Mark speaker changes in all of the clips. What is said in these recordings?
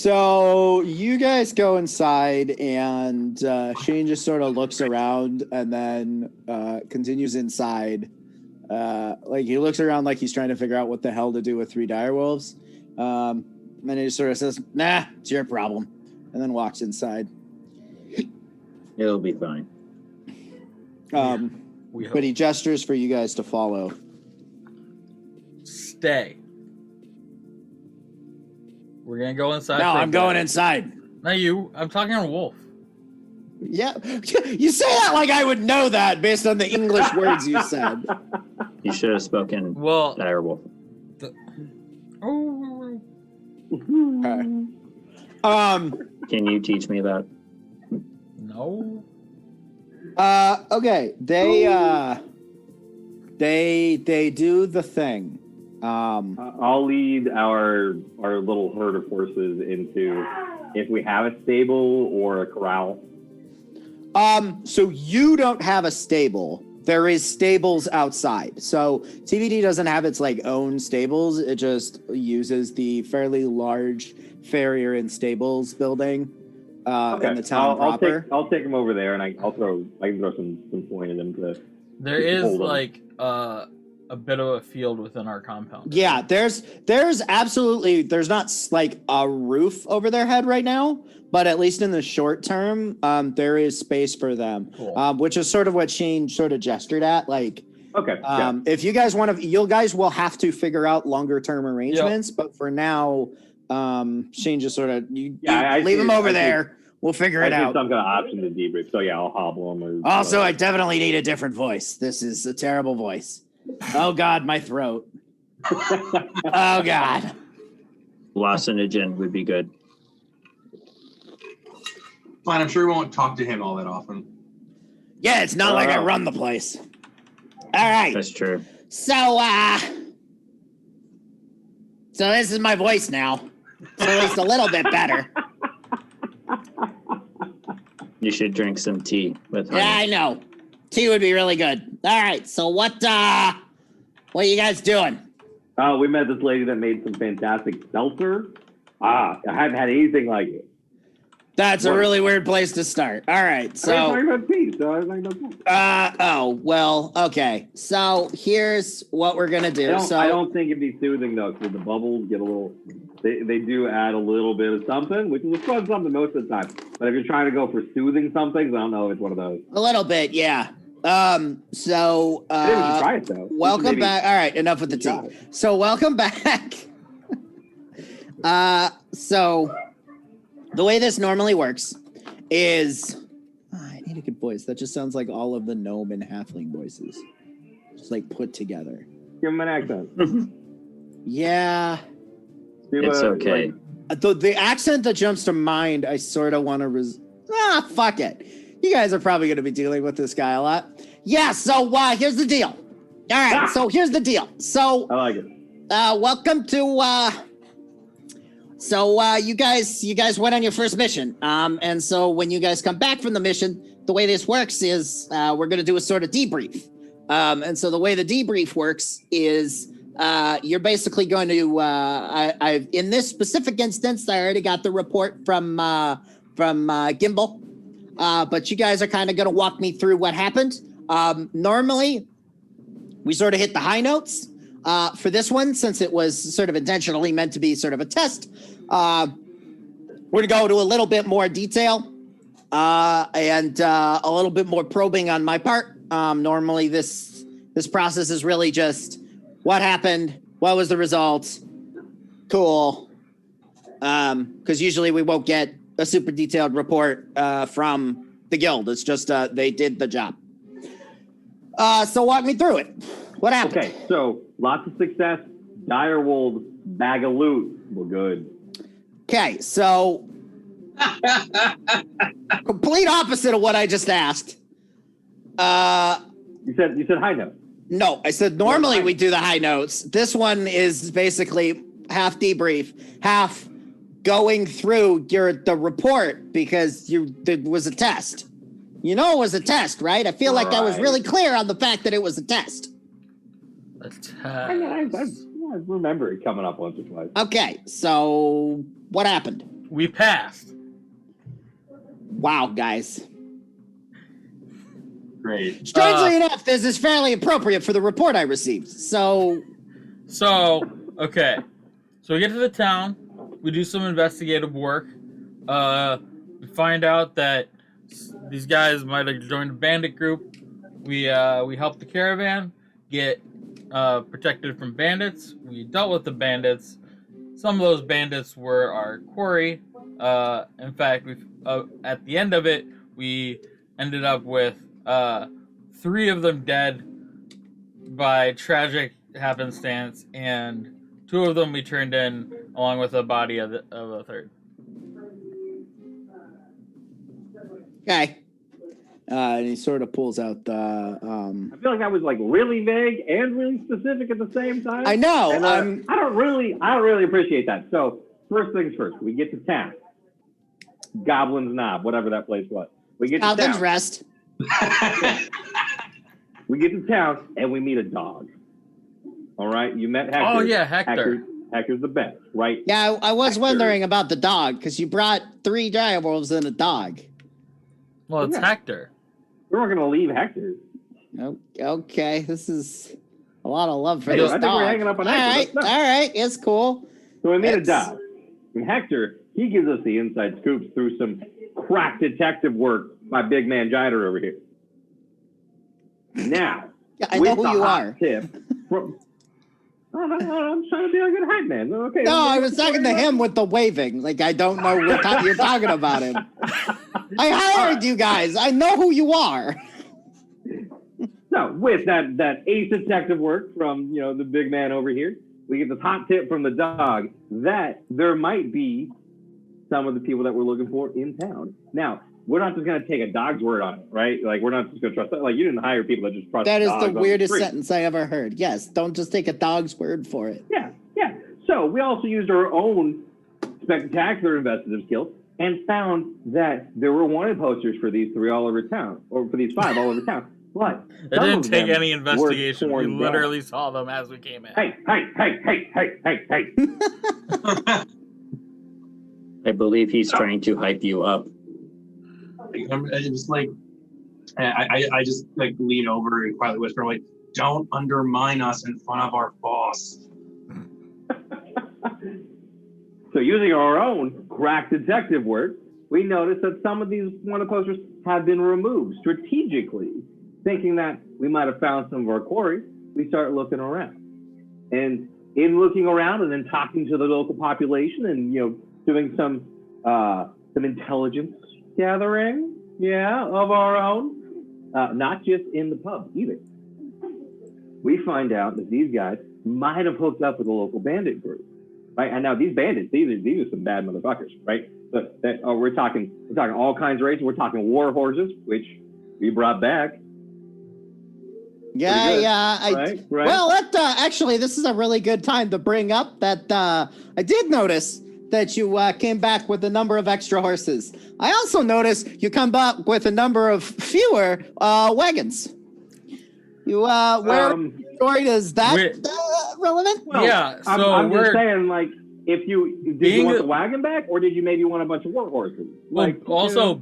Speaker 1: So you guys go inside, and Shane just sort of looks around and then continues inside. Like he looks around like he's trying to figure out what the hell to do with 3 direwolves. And then he sort of says, "Nah, it's your problem," and then walks inside.
Speaker 2: It'll be fine.
Speaker 1: But he gestures for you guys to follow.
Speaker 3: Stay. We're gonna go inside.
Speaker 1: No, I'm going inside.
Speaker 3: Not you. I'm talking to Wolf.
Speaker 1: Yeah, you say that like I would know that based on the English words you said.
Speaker 2: You should have spoken direwolf. Can you teach me that?
Speaker 3: No.
Speaker 1: Okay. They do the thing.
Speaker 4: I'll lead our little herd of horses into if we have a stable or a corral.
Speaker 1: So you don't have a stable. There is stables outside. So TVD doesn't have its like own stables. It just uses the fairly large farrier and stables building in the town proper.
Speaker 4: I'll take them over there, and I can throw some coin in them to.
Speaker 3: There is like a bit of a field within our compound.
Speaker 1: Yeah, there's absolutely there's not like a roof over their head right now, but at least in the short term, there is space for them, cool. Which is sort of what Shane sort of gestured at. Like,
Speaker 4: okay,
Speaker 1: if you guys want to, you guys will have to figure out longer term arrangements, but for now, Shane just sort of leave them over there. We'll figure it out.
Speaker 4: Some kind of option to debrief. So yeah, I'll hobble them.
Speaker 1: Also, I definitely need a different voice. This is a terrible voice. Oh God, my throat. Oh God.
Speaker 2: Lossinogen would be good.
Speaker 5: Fine, I'm sure we won't talk to him all that often.
Speaker 1: Yeah, it's not like I run the place. All right.
Speaker 2: That's true.
Speaker 1: So this is my voice now. So it's a little bit better.
Speaker 2: You should drink some tea with honey.
Speaker 1: Yeah, I know. Tea would be really good. All right, so what are you guys doing?
Speaker 4: We met this lady that made some fantastic seltzer. I haven't had anything like it.
Speaker 1: That's a really weird place to start. All right, so.
Speaker 4: I was talking about tea, so I was like,
Speaker 1: okay. So here's what we're gonna do.
Speaker 4: I don't think it'd be soothing though, because the bubbles get a little. They do add a little bit of something, which is a fun something most of the time. But if you're trying to go for soothing something, I don't know if it's one of those.
Speaker 1: A little bit, yeah.
Speaker 4: I didn't try it though.
Speaker 1: Welcome back. All right, enough with the tea. So welcome back. So the way this normally works is I need a good voice. That just sounds like all of the gnome and halfling voices, just like put together.
Speaker 4: Give him an accent.
Speaker 1: Yeah.
Speaker 2: It's okay.
Speaker 1: The accent that jumps to mind, I sort of want to fuck it. You guys are probably going to be dealing with this guy a lot. Yeah, so here's the deal. All right, so here's the deal. So
Speaker 4: I like it.
Speaker 1: Welcome to you guys went on your first mission. And so when you guys come back from the mission, the way this works is we're going to do a sort of debrief. And so the way the debrief works is you're basically going to I in this specific instance, I already got the report from Gimbal. But you guys are kind of going to walk me through what happened. Normally, we sort of hit the high notes. For this one, since it was sort of intentionally meant to be sort of a test, we're going to go to a little bit more detail and a little bit more probing on my part. Normally, this process is really just what happened, what was the result, cool. Because usually we won't get a super detailed report from the guild. It's just they did the job. So walk me through it. What happened?
Speaker 4: Okay, so lots of success. Dire wolves, bag of loot. We're good.
Speaker 1: Okay, so complete opposite of what I just asked.
Speaker 4: You said high note.
Speaker 1: No, I said normally we do the high notes. This one is basically half debrief, half going through the report because there was a test. You know it was a test, right? I feel like I was really clear on the fact that it was a test.
Speaker 3: A test.
Speaker 4: I remember it coming up once or twice.
Speaker 1: Okay, so what happened?
Speaker 3: We passed.
Speaker 1: Wow, guys.
Speaker 5: Great.
Speaker 1: Strangely enough, this is fairly appropriate for the report I received. So,
Speaker 3: okay. So we get to the town. We do some investigative work. We find out that these guys might have joined a bandit group. We helped the caravan get protected from bandits. We dealt with the bandits. Some of those bandits were our quarry. In fact, at the end of it, we ended up with 3 of them dead by tragic happenstance, and 2 of them we turned in along with the body of a third.
Speaker 1: okay. And he sort of pulls out the.
Speaker 4: I feel like that was like really vague and really specific at the same time.
Speaker 1: I know.
Speaker 4: And, I don't really appreciate that. So first things first, we get to town. Goblin's Knob, whatever that place was. We get to
Speaker 1: Goblin's
Speaker 4: town.
Speaker 1: Rest.
Speaker 4: We get to town and we meet a dog. All right, you met Hector.
Speaker 3: Oh yeah, Hector.
Speaker 4: Hector's the best, right?
Speaker 1: Yeah, I was
Speaker 4: Hector.
Speaker 1: wondering about the dog because you brought 3 direwolves and a dog.
Speaker 3: Well, it's Hector.
Speaker 4: We weren't going to leave Hector.
Speaker 1: Okay, this is a lot of love for
Speaker 4: Hey,
Speaker 1: this
Speaker 4: I think
Speaker 1: dog.
Speaker 4: we're hanging up on Hector.
Speaker 1: All right, it's cool.
Speaker 4: So we meet a dog. And Hector, he gives us the inside scoops through some crack detective work by big man Jider over here. Now,
Speaker 1: Yeah, I know who you are.
Speaker 4: Tip from, I'm trying to be a good hype man. Okay.
Speaker 1: No, I was talking to him with the waving. Like, I don't know what you're talking about him. I hired you guys. I know who you are.
Speaker 4: So with that ace detective work from, the big man over here, we get this hot tip from the dog that there might be some of the people that we're looking for in town. Now, we're not just going to take a dog's word on it, right? Like, we're not just going to trust that. Like, you didn't hire people that just trust
Speaker 1: That is
Speaker 4: dogs
Speaker 1: the weirdest
Speaker 4: on the street.
Speaker 1: sentence I ever heard. Yes, don't just take a dog's word for it.
Speaker 4: Yeah. So we also used our own spectacular investigative skills and found that there were wanted posters for these 3 all over town, or for these 5 all over town. But
Speaker 3: It didn't take any investigation. We literally saw them as we came in.
Speaker 4: Hey.
Speaker 2: I believe he's trying to hype you up.
Speaker 5: I just I just lean over and quietly whisper, like, don't undermine us in front of our boss.
Speaker 4: So using our own crack detective work, we noticed that some of these wanted posters have been removed strategically, thinking that we might have found some of our quarry. We start looking around. And in looking around and then talking to the local population and, doing some intelligence gathering, of our own, not just in the pub either. We find out that these guys might have hooked up with a local bandit group, right? And now these bandits, these are some bad motherfuckers, right? But we're talking all kinds of races. We're talking Warforged, which we brought back.
Speaker 1: Yeah.
Speaker 4: Right?
Speaker 1: Well, actually, this is a really good time to bring up that I did notice that you came back with a number of extra horses. I also noticed you come back with a number of fewer wagons. You where is that relevant?
Speaker 4: Well,
Speaker 3: Yeah, so
Speaker 4: I'm just saying, like, did you want the wagon back, or did you maybe want a bunch of war horses?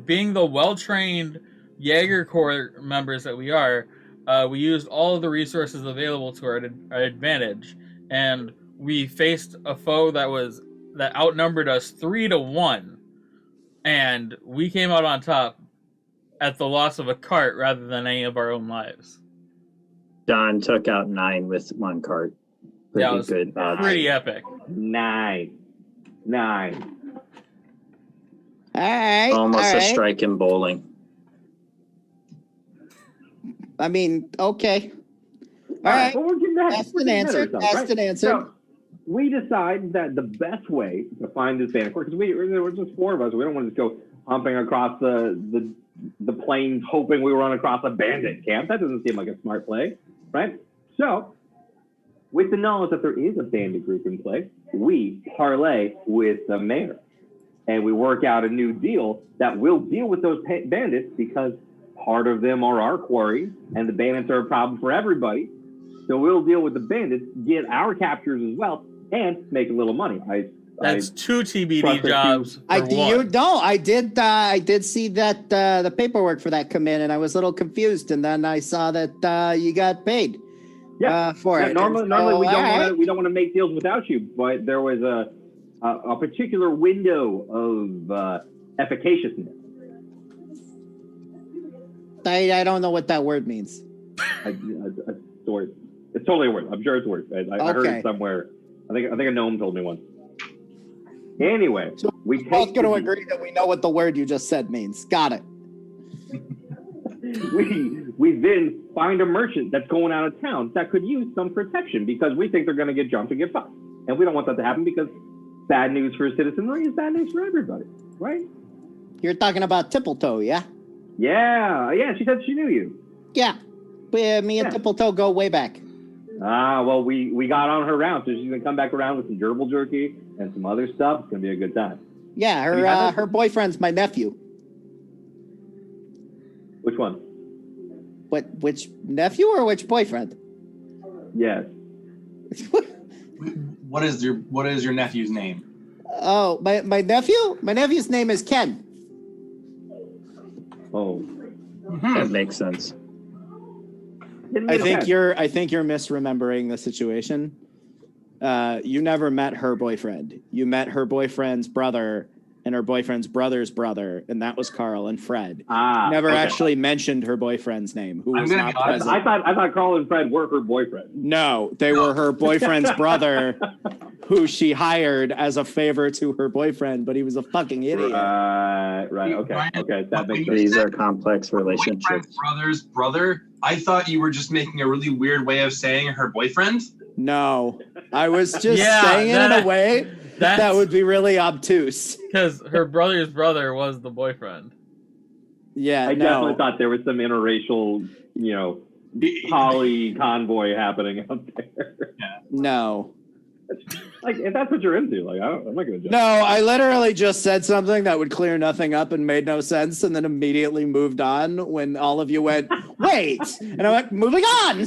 Speaker 3: Being the well-trained Jaeger Corps members that we are, we used all of the resources available to our advantage, and we faced a foe that outnumbered us 3-1, and we came out on top at the loss of a cart rather than any of our own lives.
Speaker 2: Don took out 9 with 1 cart. Pretty good.
Speaker 3: Pretty epic.
Speaker 4: 9.
Speaker 1: All right.
Speaker 2: Almost a strike in bowling.
Speaker 1: I mean, okay. All right.
Speaker 4: Well, we're getting ahead.
Speaker 1: Asked and answered.
Speaker 4: So we decide that the best way to find this bandit corps, because we're just 4 of us, we don't want to just go humping across the plains hoping we run across a bandit camp. That doesn't seem like a smart play, right? So, with the knowledge that there is a bandit group in place, we parlay with the mayor. And we work out a new deal that will deal with those bandits, because part of them are our quarry, and the bandits are a problem for everybody. So we'll deal with the bandits, get our captures as well, and make a little money. I
Speaker 3: That's two TBD
Speaker 4: Trust
Speaker 3: jobs.
Speaker 1: I
Speaker 3: for one.
Speaker 1: I did see that the paperwork for that come in, and I was a little confused, and then I saw that you got paid. For it.
Speaker 4: Normally we don't want to make deals without you, but there was a particular window of efficaciousness.
Speaker 1: I don't know what that word means.
Speaker 4: It's totally a word. I'm sure it's a word. I heard it somewhere. I think a gnome told me once. Anyway,
Speaker 1: so
Speaker 4: we're
Speaker 1: both going to agree that we know what the word you just said means. Got it.
Speaker 4: we then find a merchant that's going out of town that could use some protection because we think they're going to get jumped and get fucked. And we don't want that to happen because bad news for citizenry is bad news for everybody, right?
Speaker 1: You're talking about Tippletoe, yeah?
Speaker 4: Yeah, she said she knew you.
Speaker 1: Yeah. Me and Tippletoe go way back.
Speaker 4: Well, we got on her round, so she's going to come back around with some gerbil jerky and some other stuff. It's going to be a good time.
Speaker 1: Yeah, her boyfriend's my nephew.
Speaker 4: Which one?
Speaker 1: Which nephew or which boyfriend?
Speaker 4: Yes.
Speaker 5: What is your nephew's name?
Speaker 1: Oh, my nephew? My nephew's name is Ken.
Speaker 4: Oh.
Speaker 2: That makes sense.
Speaker 1: I think you're misremembering the situation. You never met her boyfriend. You met her boyfriend's brother and her boyfriend's brother's brother, and that was Carl and Fred. Never actually mentioned her boyfriend's name, who was not present.
Speaker 4: I thought Carl and Fred were her boyfriend.
Speaker 1: No, they were her boyfriend's brother, who she hired as a favor to her boyfriend, but he was a fucking idiot.
Speaker 4: Right. Okay. That makes sense.
Speaker 2: These are complex relationships.
Speaker 5: Brother's brother. I thought you were just making a really weird way of saying her boyfriend.
Speaker 1: No, I was just saying it in a way that would be really obtuse.
Speaker 3: Because her brother's brother was the boyfriend.
Speaker 1: Yeah,
Speaker 4: I definitely thought there was some interracial, poly convoy happening out there.
Speaker 5: Yeah.
Speaker 1: No.
Speaker 4: Like, if that's what you're into, like, I'm not going to judge.
Speaker 1: No, I literally just said something that would clear nothing up and made no sense, and then immediately moved on when all of you went, wait! And I went, moving on!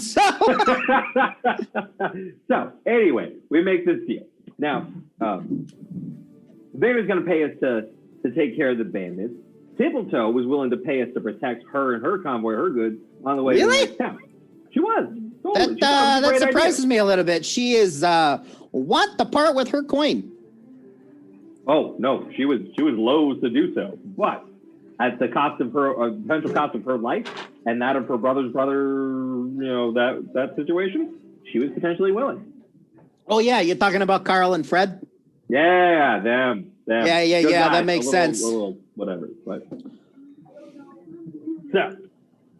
Speaker 1: So
Speaker 4: anyway, we make this deal. Now, Vader's going to pay us to take care of the bandits. Tippletoe was willing to pay us to protect her and her convoy, her goods, on the way to the next town. She was. Totally.
Speaker 1: That surprises me a little bit. She is, want to part with her coin.
Speaker 4: Oh, no. She was loath to do so. But at the cost of her, potential cost of her life and that of her brother's brother, that situation, she was potentially willing.
Speaker 1: Oh, yeah. You're talking about Carl and Fred?
Speaker 4: Yeah, them.
Speaker 1: Yeah.
Speaker 4: Good guys.
Speaker 1: That makes sense.
Speaker 4: A little whatever. But so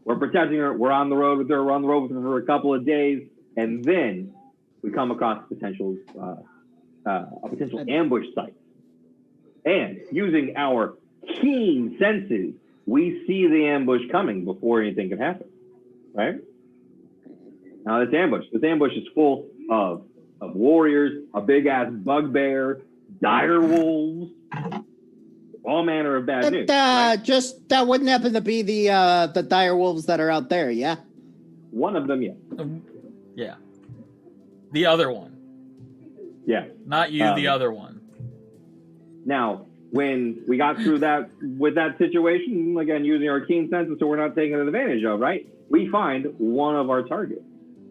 Speaker 4: we're protecting her. We're on the road with her. We're on the road with her for a couple of days, and then we come across a potential ambush site. And using our keen senses, we see the ambush coming before anything can happen. Right? Now this ambush is full of warriors, a big ass bugbear, dire wolves, all manner of bad news. Right?
Speaker 1: Just that wouldn't happen to be the dire wolves that are out there, yeah?
Speaker 4: One of them, yeah.
Speaker 3: Yeah. The other one.
Speaker 4: Yeah.
Speaker 3: Not you, the other one.
Speaker 4: Now, when we got through that with that situation, again, using our keen senses so we're not taking advantage of, right? We find one of our targets.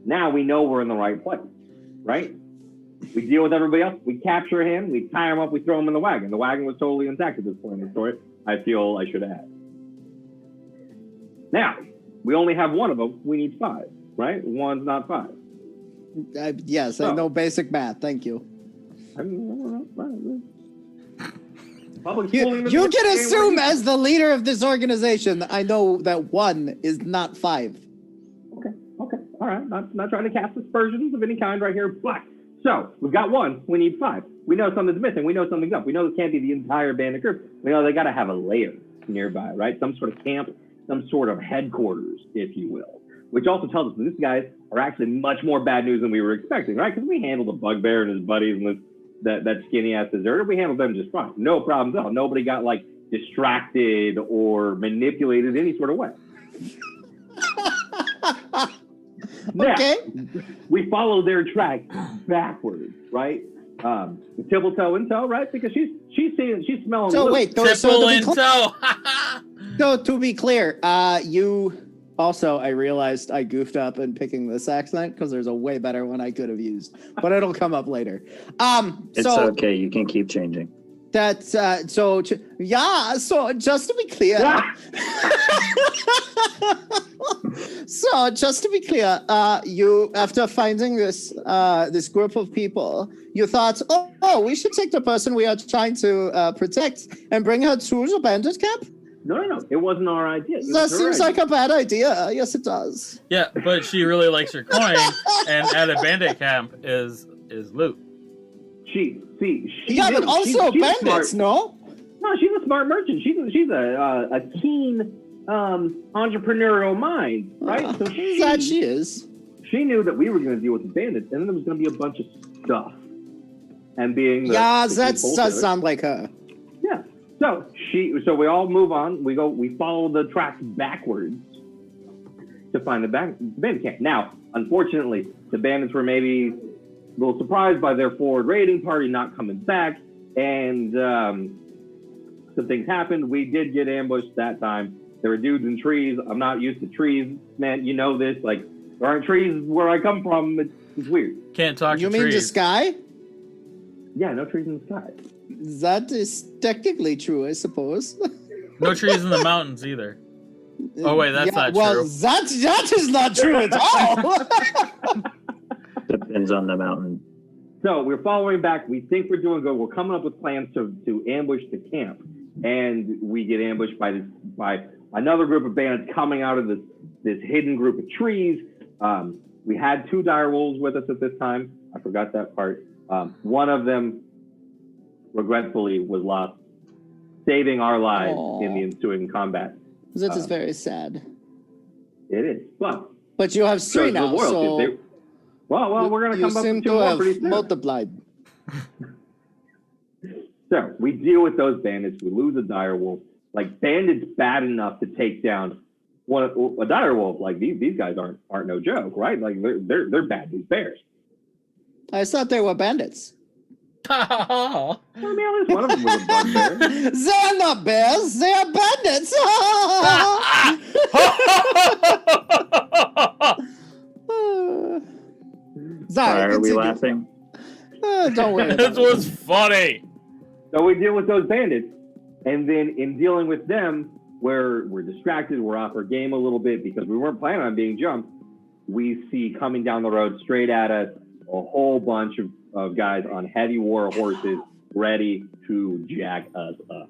Speaker 4: Now we know we're in the right place, right? We deal with everybody else. We capture him. We tie him up. We throw him in the wagon. The wagon was totally intact at this point in the story. I feel I should add. Now, we only have one of them. We need 5, right? One's not 5.
Speaker 1: Yes, I know basic math. Thank you. You can assume as the leader of this organization, I know that 1 is not 5.
Speaker 4: Okay. All right. Not trying to cast aspersions of any kind right here, but so we've got 1. We need 5. We know something's missing. We know something's up. We know this can't be the entire bandit group. We know they got to have a lair nearby, right? Some sort of camp, some sort of headquarters, if you will. Which also tells us that these guys are actually much more bad news than we were expecting, right? Because we handled the bugbear and his buddies and that skinny ass deserter. We handled them just fine. No problems at all. Nobody got like distracted or manipulated any sort of way.
Speaker 1: Okay.
Speaker 4: Now, we follow their track backwards, right? Tipple-toe in tow, right? Because she's smelling.
Speaker 1: So
Speaker 4: loot.
Speaker 1: wait,
Speaker 3: Tipple in tow.
Speaker 1: So to be clear, you also, I realized I goofed up in picking this accent because there's a way better one I could have used, but it'll come up later.
Speaker 2: It's okay. You can keep changing.
Speaker 1: That's so just to be clear. So just to be clear, you after finding this this group of people, you thought, oh, we should take the person we are trying to protect and bring her to the bandit camp?
Speaker 4: No. It wasn't our idea.
Speaker 1: That seems like a bad idea. Yes, it does.
Speaker 3: Yeah, but she really likes her coin, and at a bandit camp is loot.
Speaker 4: She
Speaker 1: but also bandits, no?
Speaker 4: No, she's a smart merchant. She's a keen entrepreneurial mind, right? So
Speaker 1: she is.
Speaker 4: She knew that we were going to deal with the bandits, and then there was going to be a bunch of stuff. And being
Speaker 1: that does sound like her.
Speaker 4: Yeah. So we all move on. We follow the tracks backwards to find the bandit camp. Now, unfortunately, the bandits were maybe a little surprised by their forward raiding party not coming back, and some things happened. We did get ambushed that time. There were dudes in trees. I'm not used to trees, man. You know this. Like, there aren't trees where I come from. It's weird.
Speaker 3: Can't talk to trees.
Speaker 1: You mean the sky?
Speaker 4: Yeah, no trees in the sky.
Speaker 1: That is technically true, I suppose.
Speaker 3: No trees in the mountains either. Oh wait, that's not
Speaker 1: well,
Speaker 3: true.
Speaker 1: That is not true at all.
Speaker 2: Depends on the mountain.
Speaker 4: So we're following back. We think we're doing good. We're coming up with plans to ambush the camp, and we get ambushed by another group of bandits coming out of this hidden group of trees. We had 2 dire wolves with us at this time. I forgot that part. One of them, regretfully, was lost, saving our lives in the ensuing combat.
Speaker 1: That is very sad.
Speaker 4: It is,
Speaker 1: but you have 3 now, so...
Speaker 4: Well, we're going to come up with 2 more pretty soon.
Speaker 1: Multiplied.
Speaker 4: So we deal with those bandits. We lose a dire wolf. Like, bandits bad enough to take down a dire wolf. Like, these guys aren't no joke, right? Like, they're bad news bears.
Speaker 1: I thought they were bandits.
Speaker 3: Oh.
Speaker 4: I mean, at least one of them was a bugbear.
Speaker 1: They're not bears. They are bandits.
Speaker 2: Why are we laughing?
Speaker 1: Don't worry.
Speaker 3: This was funny.
Speaker 4: So we deal with those bandits, and then in dealing with them, we're distracted. We're off our game a little bit because we weren't planning on being jumped. We see coming down the road straight at us a whole bunch of guys on heavy war horses ready to jack us up.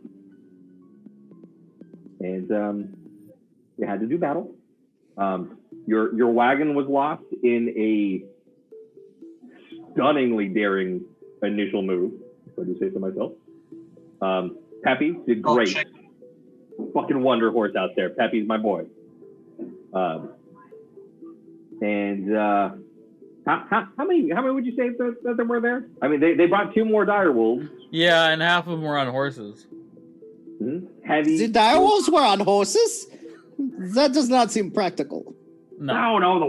Speaker 4: And we had to do battle. Your wagon was lost in a stunningly daring initial move. If I do say so myself. Peppy did great. Fucking wonder horse out there. Peppy's my boy. How many would you say that there were there? I mean, they brought 2 more dire wolves.
Speaker 3: Yeah, and half of them were on horses.
Speaker 4: Mm-hmm. Heavy.
Speaker 1: The dire wolves were on horses? That does not seem practical.
Speaker 4: No, the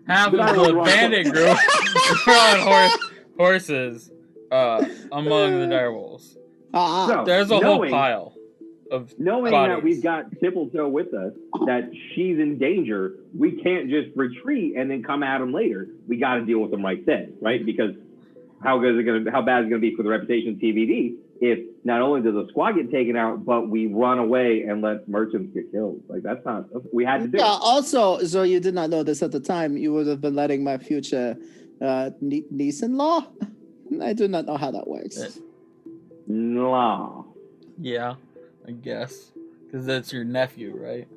Speaker 3: half of the bandit group were on horses among the dire wolves.
Speaker 4: So,
Speaker 3: there's a whole pile of
Speaker 4: knowing
Speaker 3: bodies.
Speaker 4: that we've got Tipple-toe with us, that she's in danger, we can't just retreat and then come at them later. We got to deal with them right then, right? Because how bad is it going to be for the reputation of TVD if not only does the squad get taken out, but we run away and let merchants get killed? Like, that's what we had to do.
Speaker 1: Yeah, also, so you did not know this at the time, you would have been letting my future niece-in-law? I do not know how that works.
Speaker 4: No.
Speaker 3: Yeah, I guess. Because that's your nephew, right?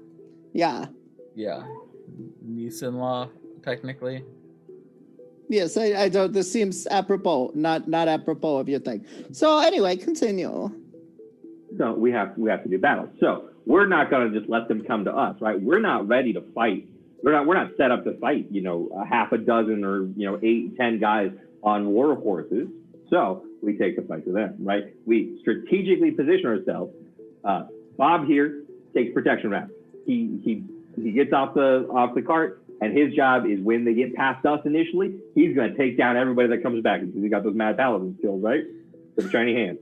Speaker 1: Yeah.
Speaker 3: Yeah. Niece-in-law, technically.
Speaker 1: Yes, I don't. This seems apropos, not apropos of your thing. So anyway, continue.
Speaker 4: So we have to do battle. So we're not going to just let them come to us, right? We're not ready to fight. We're not set up to fight, a half a dozen or 8, 10 guys on war horses. So we take the fight to them, right? We strategically position ourselves. Bob here takes protection round. He gets off the cart And his job is when they get past us initially, he's going to take down everybody that comes back. He's got those mad paladin skills, right? The shiny hands.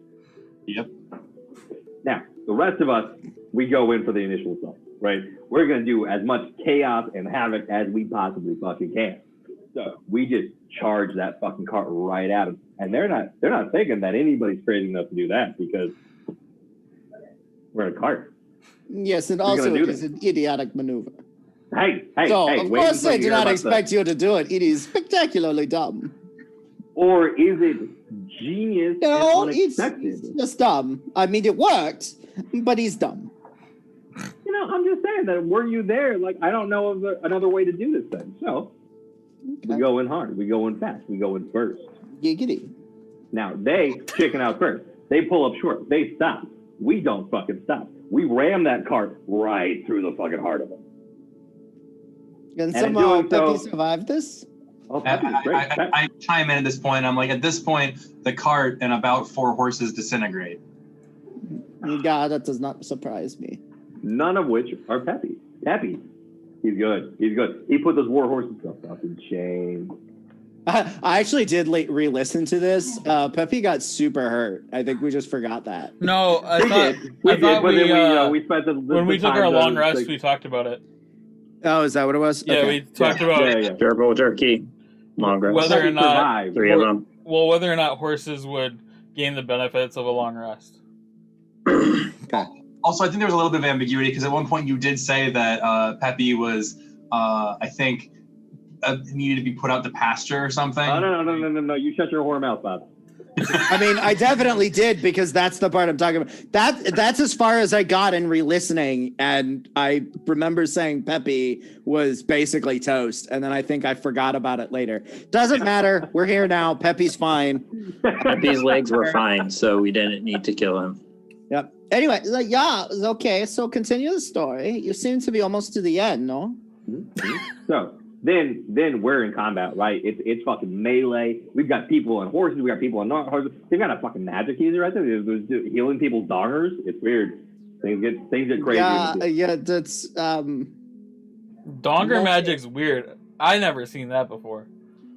Speaker 5: Yep.
Speaker 4: Now, the rest of us, we go in for the initial assault, right? We're going to do as much chaos and havoc as we possibly fucking can. So we just charge that fucking cart right at them. And they're not thinking that anybody's crazy enough to do that because we're in a cart.
Speaker 1: Yes, and also it is an idiotic maneuver.
Speaker 4: Hey,
Speaker 1: so,
Speaker 4: hey,
Speaker 1: of course they do not expect you to do it. It is spectacularly dumb.
Speaker 4: Or is it genius and unexpected?
Speaker 1: It's just dumb. I mean, it worked, but he's dumb.
Speaker 4: You know, I'm just saying that were you there, like, I don't know of another way to do this thing. So, we go in hard. We go in fast. We go in first.
Speaker 1: Giggity.
Speaker 4: Now, they chicken out first. They pull up short. They stop. We don't fucking stop. We ram that cart right through the fucking heart of them.
Speaker 1: And somehow Peppy survived this?
Speaker 4: Oh, Peppy's great.
Speaker 5: I chime in at this point. I'm like, at this point, the cart and about 4 horses disintegrate.
Speaker 1: God, that does not surprise me.
Speaker 4: None of which are Peppy. Peppy, he's good. He's good. He put those war horses up in shame.
Speaker 1: I actually did re-listen to this. Peppy got super hurt. I think we just forgot that.
Speaker 3: No, I thought
Speaker 4: we spent the
Speaker 3: when we took our long rest, we talked about it.
Speaker 1: Oh, is that what it was?
Speaker 3: Yeah, we talked about
Speaker 2: Turbo turkey, long rest.
Speaker 3: Whether or not
Speaker 2: 3 of them.
Speaker 3: Well, whether or not horses would gain the benefits of a long rest.
Speaker 1: Okay.
Speaker 5: Also, I think there was a little bit of ambiguity because at one point you did say that Peppy was, I think, needed to be put out to pasture or something.
Speaker 4: Oh, no. You shut your whore mouth, Bob.
Speaker 1: I mean, I definitely did because that's the part I'm talking about. That's as far as I got in re-listening, and I remember saying Peppy was basically toast, and then I think I forgot about it later. Doesn't matter. We're here now. Peppy's fine.
Speaker 2: Peppy's legs were fine, so we didn't need to kill him.
Speaker 1: Yep. Anyway, okay. So continue the story. You seem to be almost to the end, no?
Speaker 4: So then we're in combat, right? It's fucking melee. We've got people on horses. We got people on not horses. They've got a fucking magic user right there. They're healing people's dongers. It's weird. Things get crazy.
Speaker 1: Yeah. That's
Speaker 3: Donger magic's weird. I never seen that before.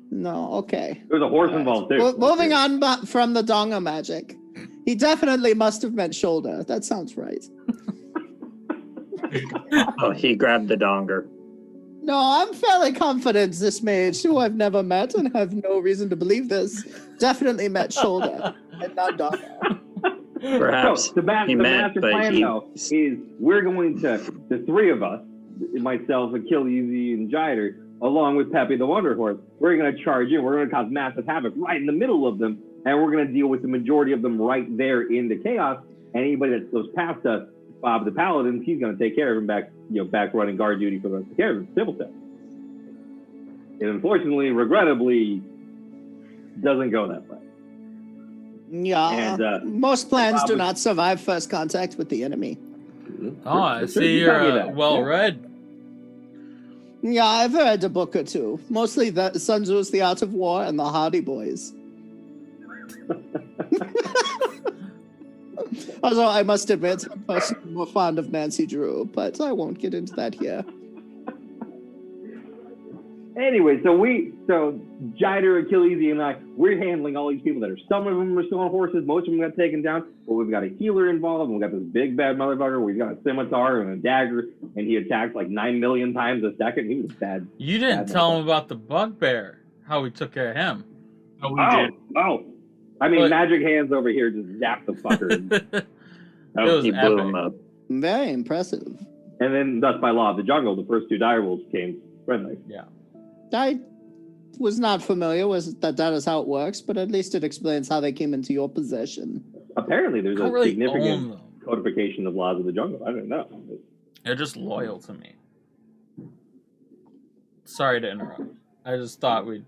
Speaker 1: No. Okay.
Speaker 4: There's a horse involved too.
Speaker 1: Moving on from the Donga magic. He definitely must have meant shoulder. That sounds right.
Speaker 2: Oh, he grabbed the donger.
Speaker 1: No, I'm fairly confident this mage, who I've never met and have no reason to believe this, definitely met shoulder and not Donga.
Speaker 2: Perhaps
Speaker 4: so the master plan, though, is we're going to, the 3 of us, myself, Achilles, and Jider, along with Peppy the Wonder Horse, we're going to charge in. We're going to cause massive havoc right in the middle of them, and we're going to deal with the majority of them right there in the chaos. And anybody that goes past us, Bob the Paladin, he's going to take care of him back running guard duty for the rest of the care of him. Simple stuff. And unfortunately, regrettably, doesn't go that way.
Speaker 1: Yeah. And, most plans do not survive first contact with the enemy.
Speaker 3: Oh, I see you're well-read.
Speaker 1: Yeah, I've read a book or two. Mostly Sun Tzu's The Art of War and The Hardy Boys. Although I must admit, I'm personally more fond of Nancy Drew, but I won't get into that here.
Speaker 4: Anyway, so Jider, Achilles, and I, we're handling all these people that are, some of them are still on horses, most of them got taken down, but we've got a healer involved, and we've got this big bad motherfucker, we've got a scimitar and a dagger, and he attacks like 9 million times a second. He was bad.
Speaker 3: You didn't tell him about the bugbear, how we took care of him.
Speaker 5: Oh, we did.
Speaker 4: Oh. I mean, Magic Hands over here just zapped the fucker.
Speaker 3: He
Speaker 2: blew him up.
Speaker 1: Very impressive.
Speaker 4: And then, thus by law of the jungle, the first 2 direwolves came friendly.
Speaker 3: Yeah.
Speaker 1: I was not familiar with that is how it works, but at least it explains how they came into your possession.
Speaker 4: Apparently, there's a
Speaker 3: really
Speaker 4: significant codification of laws of the jungle. I don't know.
Speaker 3: They're just loyal to me. Sorry to interrupt. I just thought we'd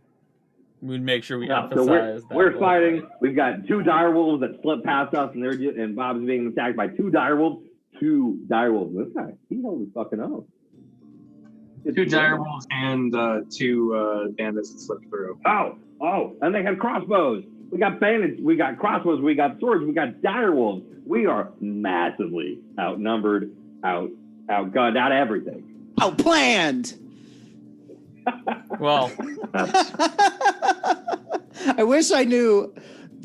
Speaker 3: make sure we emphasize that.
Speaker 4: We're fighting. We've got 2 direwolves that slip past us, and Bob's being attacked by 2 direwolves. 2 direwolves. This guy, he held his fucking own.
Speaker 5: 2 direwolves and 2 bandits that slipped through.
Speaker 4: Oh, and they had crossbows. We got bandits, we got crossbows, we got swords, we got direwolves. We are massively outnumbered, outgunned, out everything.
Speaker 1: Outplanned.
Speaker 3: Well,
Speaker 6: I wish I knew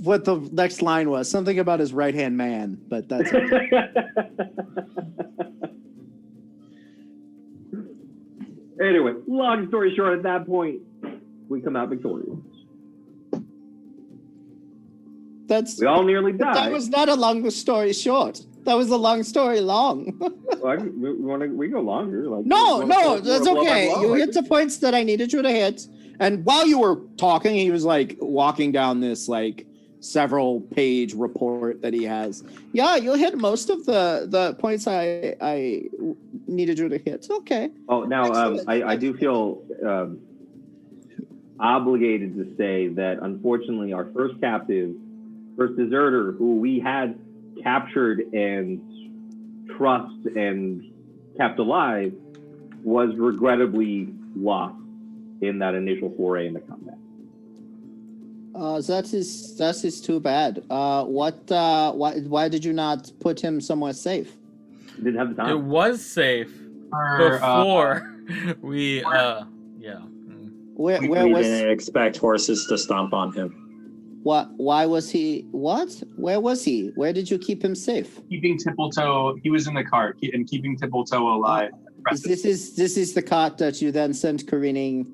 Speaker 6: what the next line was. Something about his right-hand man, but that's
Speaker 4: Anyway, long story short, at that point, we come out victorious.
Speaker 6: that's
Speaker 4: We all nearly died.
Speaker 6: that was not a long story short. That was a long story long.
Speaker 4: Well, we go longer. Like,
Speaker 6: No, that's
Speaker 4: blow
Speaker 6: okay.
Speaker 4: by blow,
Speaker 6: You
Speaker 4: like-
Speaker 6: hit the points that I needed you to hit. And while you were talking, he was like walking down this like several page report that he has. Yeah, you hit most of the points I needed you to hit. Okay.
Speaker 4: Oh, now
Speaker 6: Excellent.
Speaker 4: I do feel obligated to say that unfortunately our first deserter, who we had captured and trussed and kept alive, was regrettably lost in that initial foray into combat.
Speaker 6: That is too bad. Why did you not put him somewhere safe?
Speaker 4: Didn't have the
Speaker 3: it
Speaker 4: time.
Speaker 3: was safe
Speaker 5: Or,
Speaker 3: before we, yeah.
Speaker 6: Where
Speaker 2: We
Speaker 6: was
Speaker 2: didn't expect horses to stomp on him.
Speaker 6: what? Why was he? What? Where was he? Where did you keep him safe?
Speaker 5: keeping Tippletoe, he was in the cart and keeping Tippletoe alive.
Speaker 6: This is the cart that you then sent careening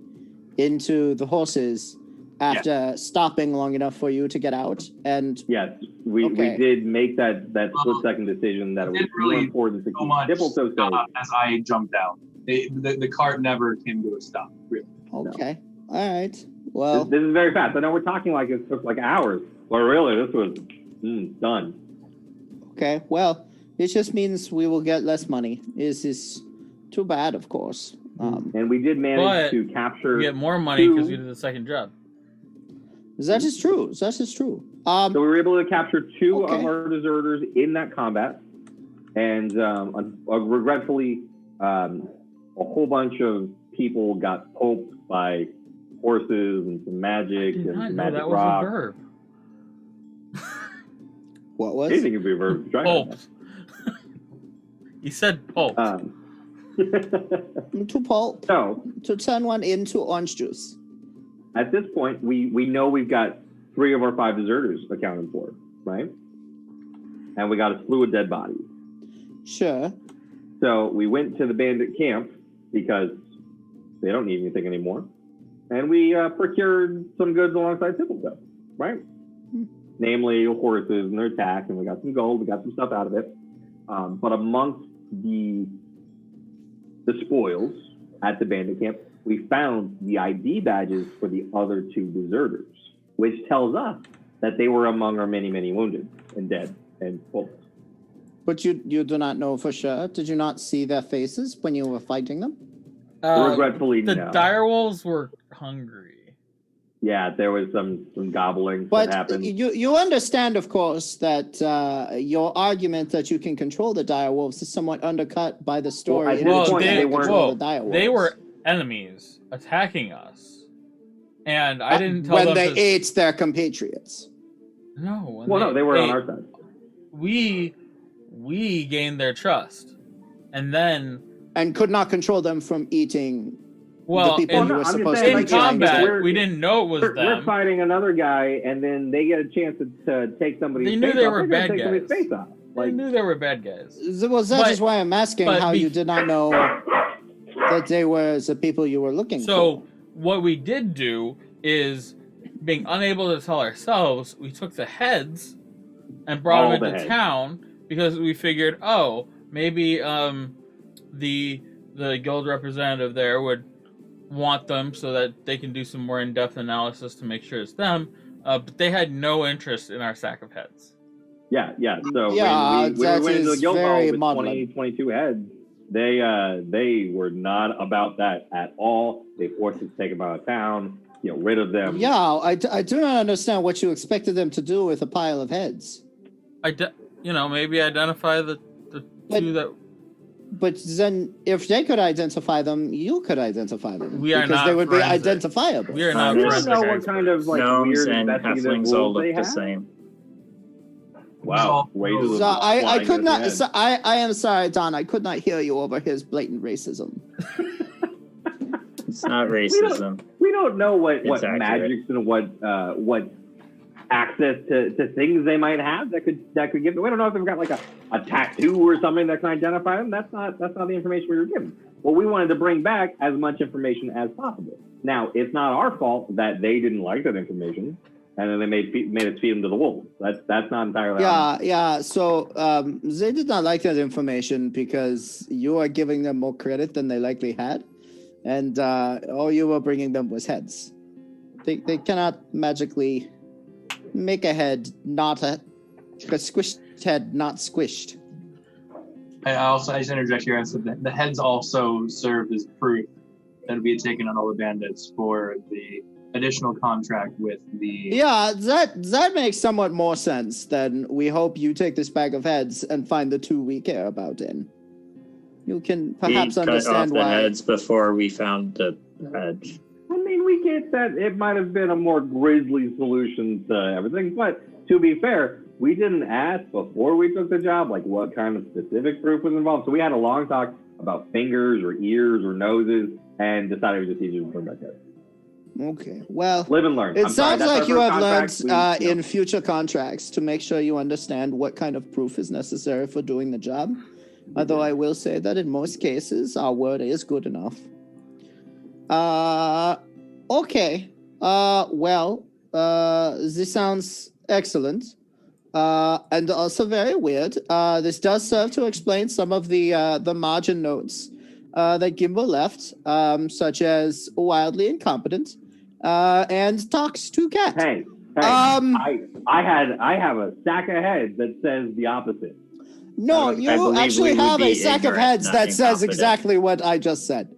Speaker 6: into the horses after stopping long enough for you to get out. And
Speaker 4: Yes, we
Speaker 6: Okay.
Speaker 4: did make that split-second decision that it was
Speaker 5: didn't
Speaker 4: more
Speaker 5: really
Speaker 4: important to
Speaker 5: So
Speaker 4: keep
Speaker 5: much
Speaker 4: Tippletoe safe.
Speaker 5: as I jumped out. The cart never came to a stop, really.
Speaker 6: okay, all right.
Speaker 4: This,
Speaker 6: Well,
Speaker 4: this is very fast. I know we're talking like it took like hours, but really this was done.
Speaker 6: okay. Well, it just means we will get less money. This is too bad, of course.
Speaker 4: And we did manage
Speaker 3: But
Speaker 4: to capture.
Speaker 3: We get more money because
Speaker 4: two-
Speaker 3: we did the second job.
Speaker 6: That is true. That is true.
Speaker 4: So we were able to capture two
Speaker 6: Okay.
Speaker 4: of our deserters in that combat, and regretfully, a whole bunch of people got poked by horses and some
Speaker 3: I
Speaker 4: magic
Speaker 3: did
Speaker 4: and
Speaker 3: not
Speaker 4: some
Speaker 3: know
Speaker 4: magic
Speaker 3: that was a
Speaker 4: rock.
Speaker 3: verb.
Speaker 6: What was?
Speaker 4: Anything could be a verb. Try
Speaker 3: Pulped. He said pulped.
Speaker 6: To pulp.
Speaker 4: So
Speaker 6: To turn one into orange juice.
Speaker 4: at this point, we know we've got 3 of our 5 deserters accounted for, right? And we got a slew of dead bodies.
Speaker 6: Sure.
Speaker 4: So we went to the bandit camp because they don't need anything anymore. And we procured some goods alongside Tippletoe, right? Namely horses and their attack, and we got some gold, we got some stuff out of it. But amongst the spoils at the bandit camp, we found the ID badges for the other 2 deserters, which tells us that they were among our many, many wounded and dead and full.
Speaker 6: But you do not know for sure. Did you not see their faces when you were fighting them?
Speaker 4: Regretfully,
Speaker 3: the
Speaker 4: no.
Speaker 3: direwolves were hungry.
Speaker 4: Yeah, there was some gobbling
Speaker 6: But
Speaker 4: that happened.
Speaker 6: you understand, of course, that your argument that you can control the direwolves is somewhat undercut by the story.
Speaker 4: at
Speaker 6: in
Speaker 4: this
Speaker 6: which you
Speaker 4: point,
Speaker 6: can't
Speaker 4: they weren't-
Speaker 6: control the direwolves.
Speaker 3: They were enemies attacking us, and I didn't tell
Speaker 6: when
Speaker 3: them
Speaker 6: they
Speaker 3: to...
Speaker 6: ate their compatriots.
Speaker 3: No, when
Speaker 4: Well, no, they were on
Speaker 3: ate-
Speaker 4: our side.
Speaker 3: We gained their trust, and then
Speaker 6: And could not control them from eating
Speaker 3: well,
Speaker 6: the people
Speaker 3: in,
Speaker 6: you were
Speaker 4: I'm just
Speaker 6: supposed
Speaker 4: saying,
Speaker 6: to be
Speaker 3: in
Speaker 4: like, yeah,
Speaker 6: killing.
Speaker 3: combat,
Speaker 4: we're-
Speaker 3: we didn't know it was
Speaker 4: We're
Speaker 3: them.
Speaker 4: fighting another guy, and then they get a chance to take somebody's
Speaker 3: They knew
Speaker 4: face
Speaker 3: they
Speaker 4: off.
Speaker 3: were
Speaker 4: They're gonna
Speaker 3: bad
Speaker 4: take somebody's
Speaker 3: guys.
Speaker 4: face off.
Speaker 3: I
Speaker 4: Like,
Speaker 3: knew they were bad guys.
Speaker 6: Well, that
Speaker 3: But-
Speaker 6: is why I'm asking
Speaker 3: but
Speaker 6: how
Speaker 3: be-
Speaker 6: you did not know that they were the people you were looking
Speaker 3: So
Speaker 6: for.
Speaker 3: what we did do is, being unable to tell ourselves, we took the heads and brought
Speaker 4: All
Speaker 3: them
Speaker 4: the
Speaker 3: into
Speaker 4: heads.
Speaker 3: town because we figured, oh, maybe the guild representative there would want them so that they can do some more in-depth analysis to make sure it's them. But they had no interest in our sack of heads.
Speaker 4: yeah. So
Speaker 6: Yeah,
Speaker 4: when we
Speaker 6: that
Speaker 4: went into the
Speaker 6: is
Speaker 4: guild hall
Speaker 6: very
Speaker 4: with
Speaker 6: maudlin.
Speaker 4: 22 heads, they were not about that at all. They forced us to take them out of town, get rid of them.
Speaker 6: Yeah, I do not understand what you expected them to do with a pile of heads.
Speaker 3: Maybe identify the
Speaker 6: But-
Speaker 3: two that
Speaker 6: But then, if they could identify them, you could identify them.
Speaker 3: We are
Speaker 6: because
Speaker 3: not
Speaker 6: they would be
Speaker 3: forensic.
Speaker 6: identifiable.
Speaker 3: we are
Speaker 4: I
Speaker 3: not
Speaker 4: don't
Speaker 3: forensic
Speaker 4: know what
Speaker 3: experts.
Speaker 4: kind of like
Speaker 2: Gnomes
Speaker 4: weird
Speaker 2: and
Speaker 4: investigative
Speaker 2: halflings all
Speaker 4: rules
Speaker 2: look
Speaker 4: they
Speaker 2: the
Speaker 4: have.
Speaker 2: same.
Speaker 4: Wow, wages of
Speaker 6: So I
Speaker 4: flying
Speaker 6: could not.
Speaker 4: head.
Speaker 6: So I am sorry, Don. I could not hear you over his blatant racism.
Speaker 2: It's not racism.
Speaker 4: We don't know what
Speaker 2: accurate.
Speaker 4: magics and what access to things they might have that could give them. We don't know if they've got like a tattoo or something that can identify them. That's not the information we were given. Well, we wanted to bring back as much information as possible. Now, it's not our fault that they didn't like that information, and then they made us feed them to the wolves. That's not entirely our fault.
Speaker 6: Yeah. So they did not like that information because you are giving them more credit than they likely had, and all you were bringing them was heads. They cannot magically make a head, not a squished head, not squished.
Speaker 5: I just interject here and said that the heads also served as proof that we had taken on all the bandits for the additional contract with the...
Speaker 6: Yeah, that makes somewhat more sense than we hope you take this bag of heads and find the two we care about in. You can perhaps understand
Speaker 2: cut off
Speaker 6: why...
Speaker 2: the heads before we found the hedge.
Speaker 4: I mean, we get that it might have been a more grisly solution to everything, but to be fair, we didn't ask before we took the job, like what kind of specific proof was involved. So we had a long talk about fingers or ears or noses and decided it was just easier to bring back heads.
Speaker 6: Okay, well...
Speaker 4: Live and learn.
Speaker 6: It sounds like you have learned
Speaker 4: in
Speaker 6: in future contracts to make sure you understand what kind of proof is necessary for doing the job. Although I will say that in most cases, our word is good enough. Okay. This sounds excellent. And also very weird. This does serve to explain some of the margin notes that Gimbal left, such as wildly incompetent and talks to cat.
Speaker 4: Hey, I have a stack of heads that says the opposite.
Speaker 6: No,
Speaker 2: I
Speaker 6: you
Speaker 2: believe
Speaker 6: actually
Speaker 2: we would
Speaker 6: have a
Speaker 2: be
Speaker 6: sack of
Speaker 2: ignorant,
Speaker 6: heads
Speaker 2: not
Speaker 6: that says
Speaker 2: incompetent.
Speaker 6: exactly what I just said.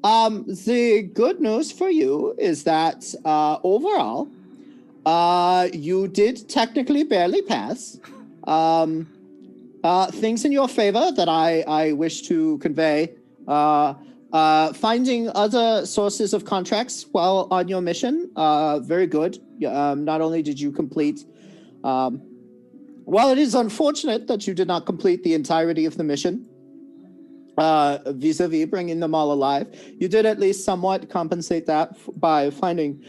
Speaker 6: The good news for you is that overall, you did technically barely pass. Things in your favor that I wish to convey. Finding other sources of contracts while on your mission, very good. Not only did you complete... while it is unfortunate that you did not complete the entirety of the mission, vis-a-vis bringing them all alive, you did at least somewhat compensate that by finding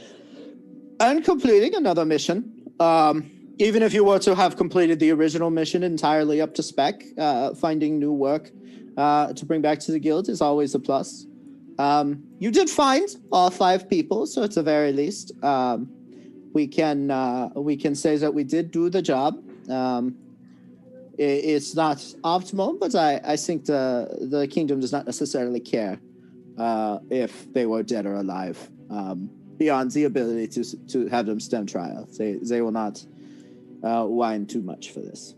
Speaker 6: and completing another mission. Even if you were to have completed the original mission entirely up to spec, finding new work to bring back to the guild is always a plus. You did find all 5 people, so at the very least, we can say that we did do the job. It's not optimal, but I think the kingdom does not necessarily care if they were dead or alive. Beyond the ability to have them stand trial, they will not whine too much for this.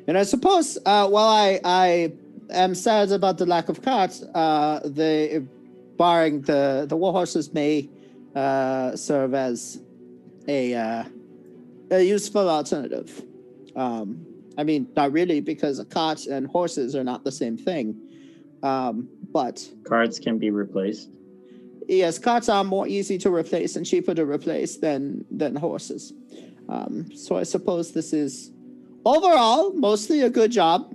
Speaker 6: And I suppose while I am sad about the lack of carts, barring the war horses may serve as a useful alternative. I mean, not really, because a cart and horses are not the same thing. But
Speaker 2: Carts can be replaced.
Speaker 6: yes, carts are more easy to replace and cheaper to replace than horses. So I suppose this is overall mostly a good job.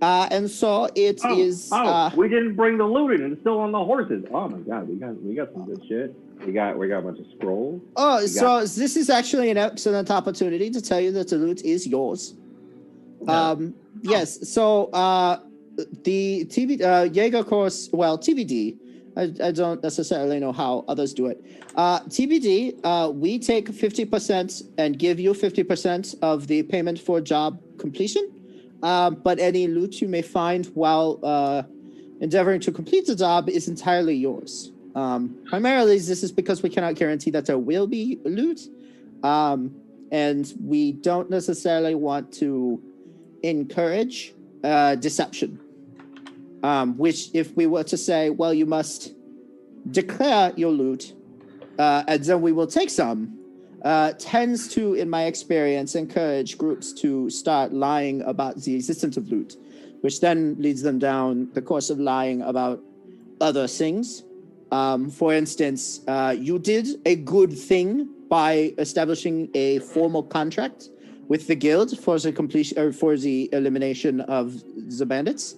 Speaker 6: And so it is.
Speaker 4: We didn't bring the loot in. It's still on the horses. Oh my god, we got some good shit. We got a bunch of scrolls.
Speaker 6: Oh, so this is actually an excellent opportunity to tell you that the loot is yours. Yes. So the Jaeger Corps, well, TBD. I don't necessarily know how others do it. TBD, we take 50% and give you 50% of the payment for job completion. But any loot you may find while endeavoring to complete the job is entirely yours. Primarily, this is because we cannot guarantee that there will be loot. And we don't necessarily want to encourage deception. Which, if we were to say, well, you must declare your loot, and then we will take some, tends to, in my experience, encourage groups to start lying about the existence of loot, which then leads them down the course of lying about other things. For instance, you did a good thing by establishing a formal contract with the guild for the completion or for the elimination of the bandits.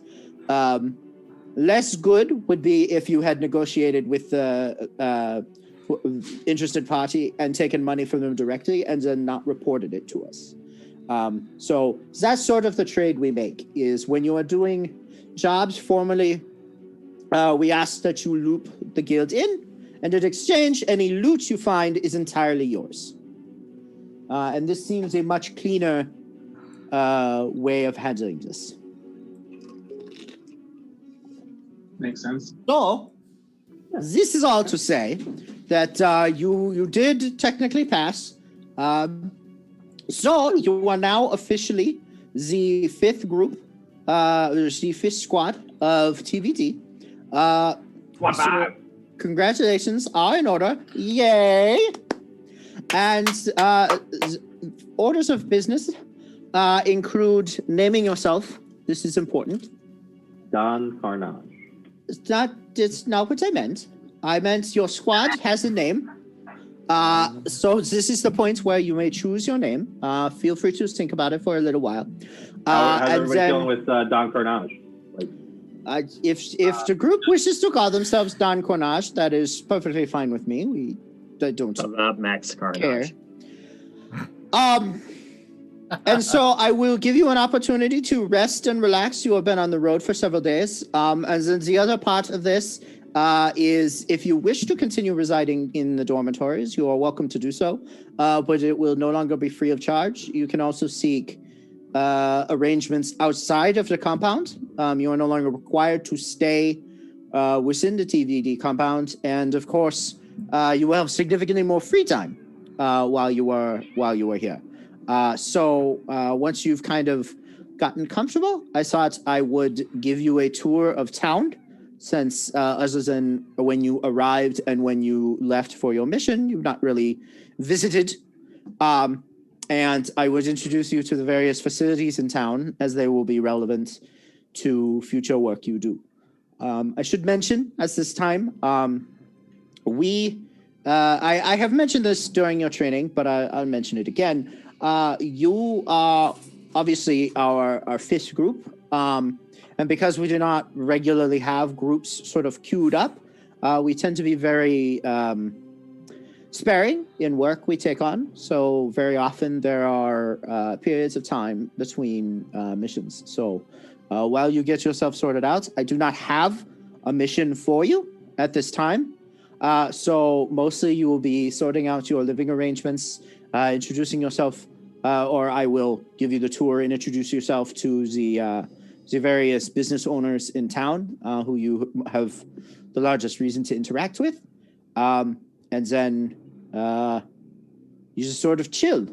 Speaker 6: Less good would be if you had negotiated with the interested party and taken money from them directly and then not reported it to us. So that's sort of the trade we make, is when you are doing jobs formally, we ask that you loop the guild in, and in exchange, any loot you find is entirely yours. And this seems a much cleaner way of handling this.
Speaker 5: Makes sense.
Speaker 6: So, this is all to say that you did technically pass. So, you are now officially the fifth group, the fifth squad of TBD. So congratulations are in order. Yay! And orders of business include naming yourself. This is important.
Speaker 4: Don Karnage.
Speaker 6: It's not what I meant. I meant your squad has a name. So this is the point where you may choose your name. Feel free to think about it for a little while.
Speaker 4: How's everybody feeling with Don Karnage?
Speaker 6: If the group wishes to call themselves Don Karnage, that is perfectly fine with me. We don't
Speaker 2: about Max Karnage.
Speaker 6: care. And so I will give you an opportunity to rest and relax. You have been on the road for several days. And then the other part of this is if you wish to continue residing in the dormitories, you are welcome to do so, but it will no longer be free of charge. You can also seek arrangements outside of the compound. You are no longer required to stay within the TVD compound, and of course, you will have significantly more free time while you are here. So once you've kind of gotten comfortable, I thought I would give you a tour of town, since other than when you arrived and when you left for your mission, you've not really visited. And I would introduce you to the various facilities in town, as they will be relevant to future work you do. I should mention at this time, I have mentioned this during your training, but I'll mention it again. You are obviously our fifth group, and because we do not regularly have groups sort of queued up, we tend to be very sparing in work we take on. So very often there are periods of time between missions. So while you get yourself sorted out, I do not have a mission for you at this time. So mostly you will be sorting out your living arrangements, introducing yourself, or I will give you the tour and introduce yourself to the various business owners in town who you have the largest reason to interact with. And then you just sort of chill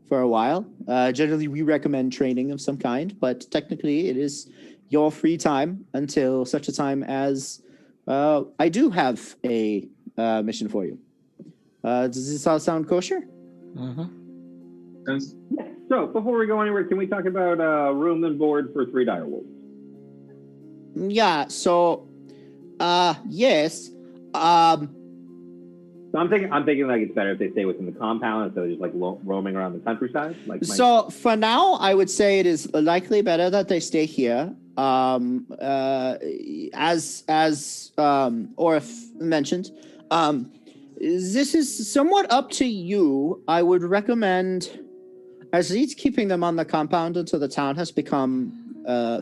Speaker 6: for a while. Generally, we recommend training of some kind, but technically it is your free time until such a time as I do have a mission for you. Does this all sound kosher?
Speaker 5: Mm-hmm.
Speaker 4: So, before we go anywhere, can we talk about room and board for 3 direwolves?
Speaker 6: Yeah, so, yes.
Speaker 4: So I'm thinking like it's better if they stay within the compound instead of just like roaming around the countryside.
Speaker 6: So for now, I would say it is likely better that they stay here. As Orif mentioned, this is somewhat up to you. I would recommend at least keeping them on the compound until the town has become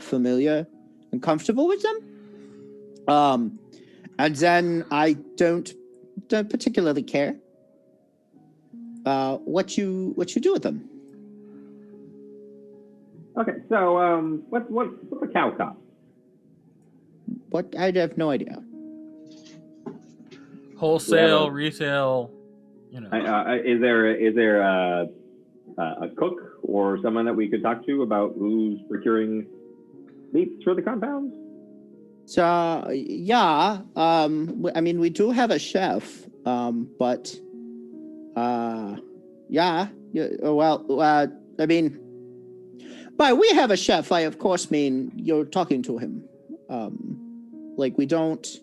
Speaker 6: familiar and comfortable with them. And then I don't particularly care what you do with them.
Speaker 4: Okay, so what's a cow cost?
Speaker 6: What? I have no idea.
Speaker 3: Wholesale, retail, you know.
Speaker 4: Is there a cook or someone that we could talk to about who's procuring meats for the compound?
Speaker 6: So yeah, I mean we do have a chef, but yeah. Well, I mean, by we have a chef, I of course mean you're talking to him. Like we don't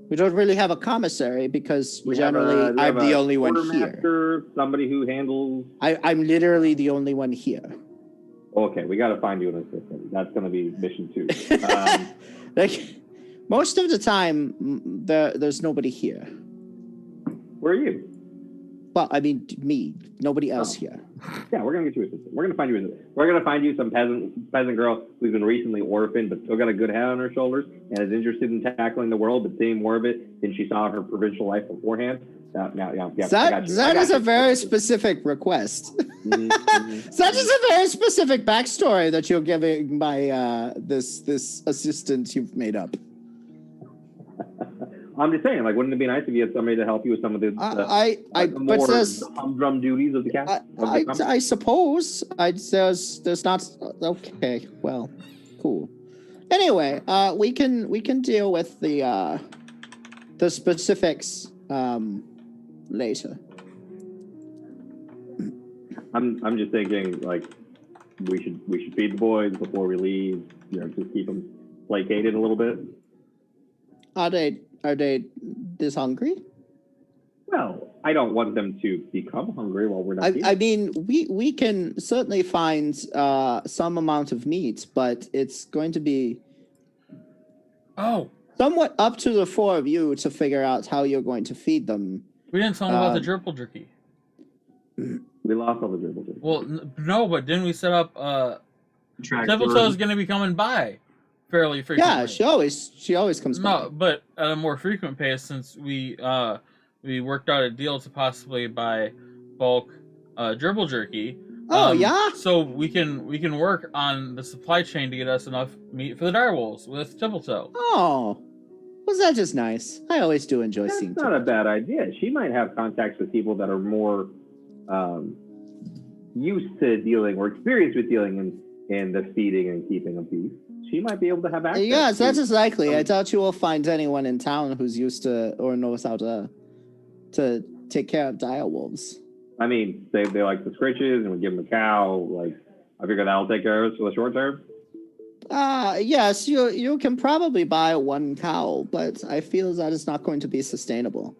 Speaker 6: really have a commissary because generally I'm the only one here.
Speaker 4: Somebody who handles.
Speaker 6: I'm literally the only one here.
Speaker 4: Okay, we got to find you an assistant. That's going to be mission 2.
Speaker 6: Like, most of the time, there's nobody here.
Speaker 4: Where are you?
Speaker 6: Well, I mean, me. Nobody else here.
Speaker 4: Yeah, we're going to get you an assistant. We're going to find you an assistant. We're going to find you some peasant girl who's been recently orphaned, but still got a good head on her shoulders and is interested in tackling the world, but seeing more of it than she saw in her provincial life beforehand.
Speaker 6: That is a very specific request.
Speaker 4: Mm-hmm.
Speaker 6: That is a very specific backstory that you're giving my this assistant you've made up.
Speaker 4: I'm just saying, like, wouldn't it be nice if you had somebody to help you with some of the humdrum duties of the cast?
Speaker 6: I suppose there's not. Okay, well, cool. Anyway, we can deal with the specifics later.
Speaker 4: I'm just thinking, like, we should feed the boys before we leave. You know, just keep them placated a little bit.
Speaker 6: Are they this hungry?
Speaker 4: Well, I don't want them to become hungry while we're not.
Speaker 6: I mean, we can certainly find some amount of meat, but it's going to be somewhat up to the 4 of you to figure out how you're going to feed them.
Speaker 3: We didn't tell them about the gerbil jerky.
Speaker 4: We lost all the gerbil jerky.
Speaker 3: Well, no, but didn't we set up Templetoe is going to be coming by fairly frequently.
Speaker 6: Yeah, she always comes by.
Speaker 3: No, but at a more frequent pace since we worked out a deal to possibly buy bulk gerbil jerky.
Speaker 6: Oh yeah.
Speaker 3: So we can work on the supply chain to get us enough meat for the direwolves with Templetoe.
Speaker 6: Oh, was that just nice? I always do enjoy seeing.
Speaker 4: That's not a bad idea. She might have contacts with people that are more used to dealing or experienced with dealing in the feeding and keeping of beef. She might be able to have access.
Speaker 6: Yes, that is likely. I doubt you will find anyone in town who's used to or knows how to take care of direwolves.
Speaker 4: I mean, they like the scritches, and we give them a cow. Like, I figure that'll take care of us for the short term.
Speaker 6: Yes, you can probably buy 1 cow, but I feel that is not going to be sustainable.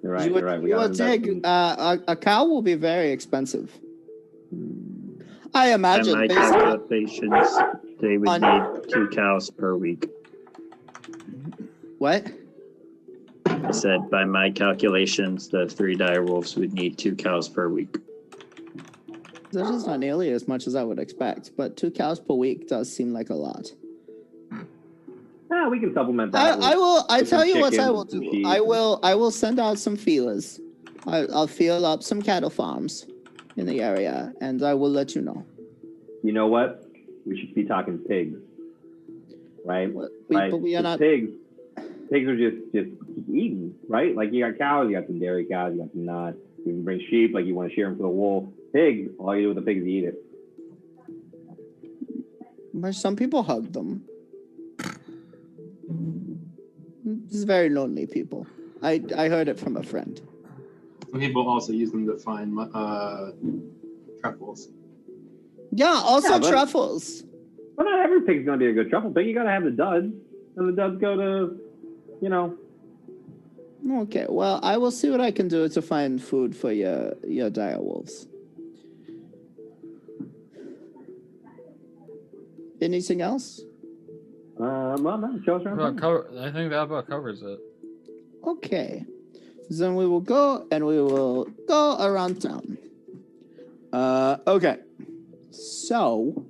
Speaker 4: You're right. You're right.
Speaker 6: You would take a cow will be very expensive. I imagine.
Speaker 2: And my calculations, they would need 2 cows per week.
Speaker 6: What?
Speaker 2: I said, by my calculations, the 3 direwolves would need 2 cows per week.
Speaker 6: That is not nearly as much as I would expect, but 2 cows per week does seem like a lot.
Speaker 4: We can supplement that.
Speaker 6: I tell you what I will do. I will send out some feelers. I'll feel up some cattle farms in the area, and I will let you know.
Speaker 4: You know what? We should be talking pigs, right?
Speaker 6: But we are not.
Speaker 4: Pigs are just eaten, right? Like, you got cows, you got some dairy cows, you got some not. You can bring sheep, like you want to shear them for the wool. Pigs, all you do with the pigs is eat it.
Speaker 6: But some people hug them. It's very lonely people. I heard it from a friend.
Speaker 5: Some people also use them to find truffles.
Speaker 6: Yeah, also truffles.
Speaker 4: But not every pig's going to be a good truffle pig. You got to have the duds. And the duds go to, you know.
Speaker 6: Okay, well, I will see what I can do to find food for your direwolves. Anything else?
Speaker 4: Well, no, show us around.
Speaker 3: I think that about covers it.
Speaker 6: Okay. Then we will go around town. Okay. So,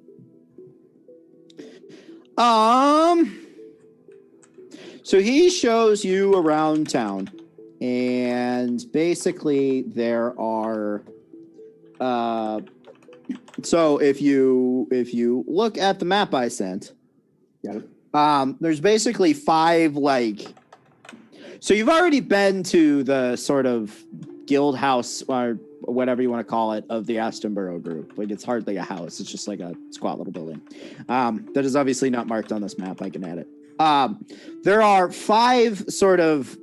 Speaker 6: so he shows you around town, and basically there are, so if you look at the map I sent, there's basically 5, like, so you've already been to the sort of guild house or whatever you want to call it of the Astonborough group. Like, it's hardly a house. It's just like a squat little building. That is obviously not marked on this map. I can add it. There are 5 sort of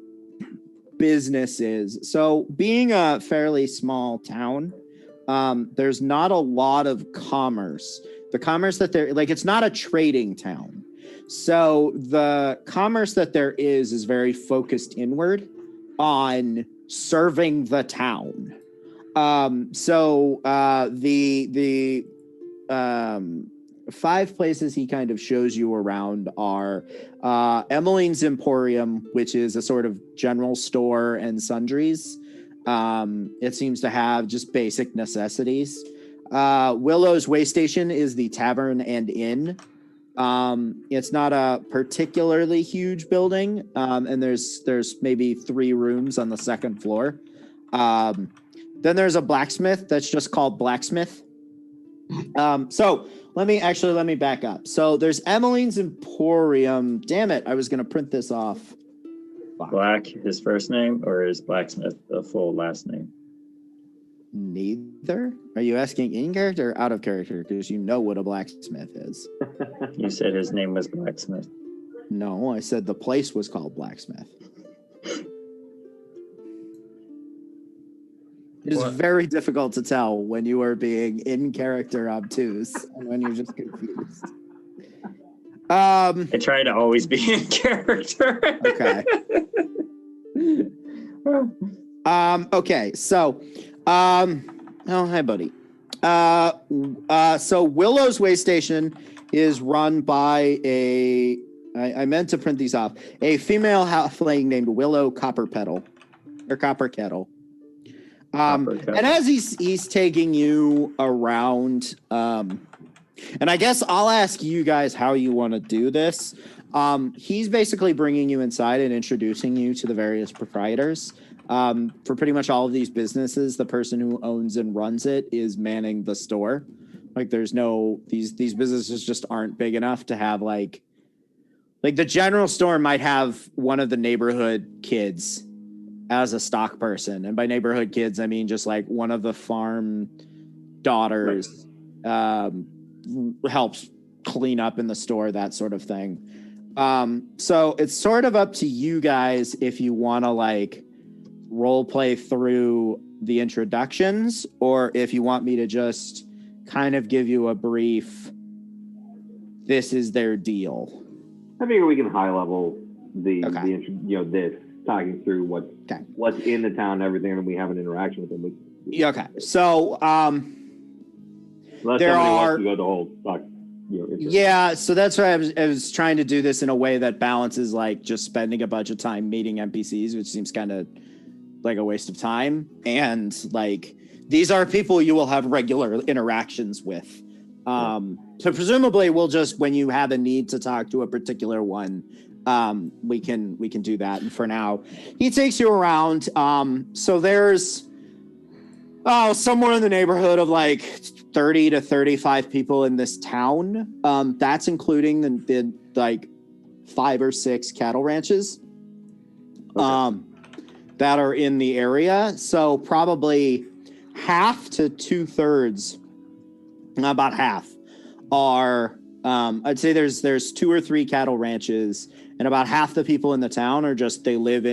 Speaker 6: businesses. So being a fairly small town, there's not a lot of commerce. The commerce that it's not a trading town. So the commerce that there is very focused inward on serving the town. The 5 places he kind of shows you around are Emmeline's Emporium, which is a sort of general store and sundries. It seems to have just basic necessities. Willow's Way Station is the tavern and inn. It's not a particularly huge building, and there's maybe 3 rooms on the second floor. Then there's a blacksmith that's just called Blacksmith. So let me back up. So there's Emmeline's Emporium. Damn it, I was gonna print this off.
Speaker 2: Black, his first name, or is Blacksmith a full last name?
Speaker 6: Neither. Are you asking in character or out of character? Because you know what a blacksmith is.
Speaker 2: You said his name was Blacksmith.
Speaker 6: No, I said the place was called Blacksmith. It is
Speaker 3: What?
Speaker 6: very difficult to tell when you are being in character obtuse and when you're just confused.
Speaker 2: I try to always be in character.
Speaker 6: Okay. Okay, so oh hi buddy. So Willow's Way Station is run by I meant to print these off, a female halfling named Willow Copperpettle or Copperkettle. And as he's taking you around, and I guess I'll ask you guys how you want to do this. He's basically bringing you inside and introducing you to the various proprietors. For pretty much all of these businesses, the person who owns and runs it is manning the store. Like these businesses just aren't big enough to have like the general store might have one of the neighborhood kids as a stock person. And by neighborhood kids, I mean just like one of the farm daughters helps clean up in the store, that sort of thing. So it's sort of up to you guys if you want to like role play through the introductions or if you want me to just kind of give you a brief, this is their deal.
Speaker 4: I figure we can high level this talking through what's in the town and everything, and we have an interaction with them.
Speaker 6: Okay, so
Speaker 4: Unless
Speaker 6: there
Speaker 4: somebody
Speaker 6: are
Speaker 4: wants to go the whole talk.
Speaker 6: Yeah, so that's why I was trying to do this in a way that balances like just spending a bunch of time meeting NPCs, which seems kind of like a waste of time, and like these are people you will have regular interactions with. So presumably we'll just, when you have a need to talk to a particular one, we can do that. And for now, he takes you around. So there's somewhere in the neighborhood of like 30 to 35 people in this town. That's including the like 5 or 6 cattle ranches that are in the area. So probably half to 2/3, about half, are I'd say there's 2 or 3 cattle ranches, and about half the people in the town are just, they live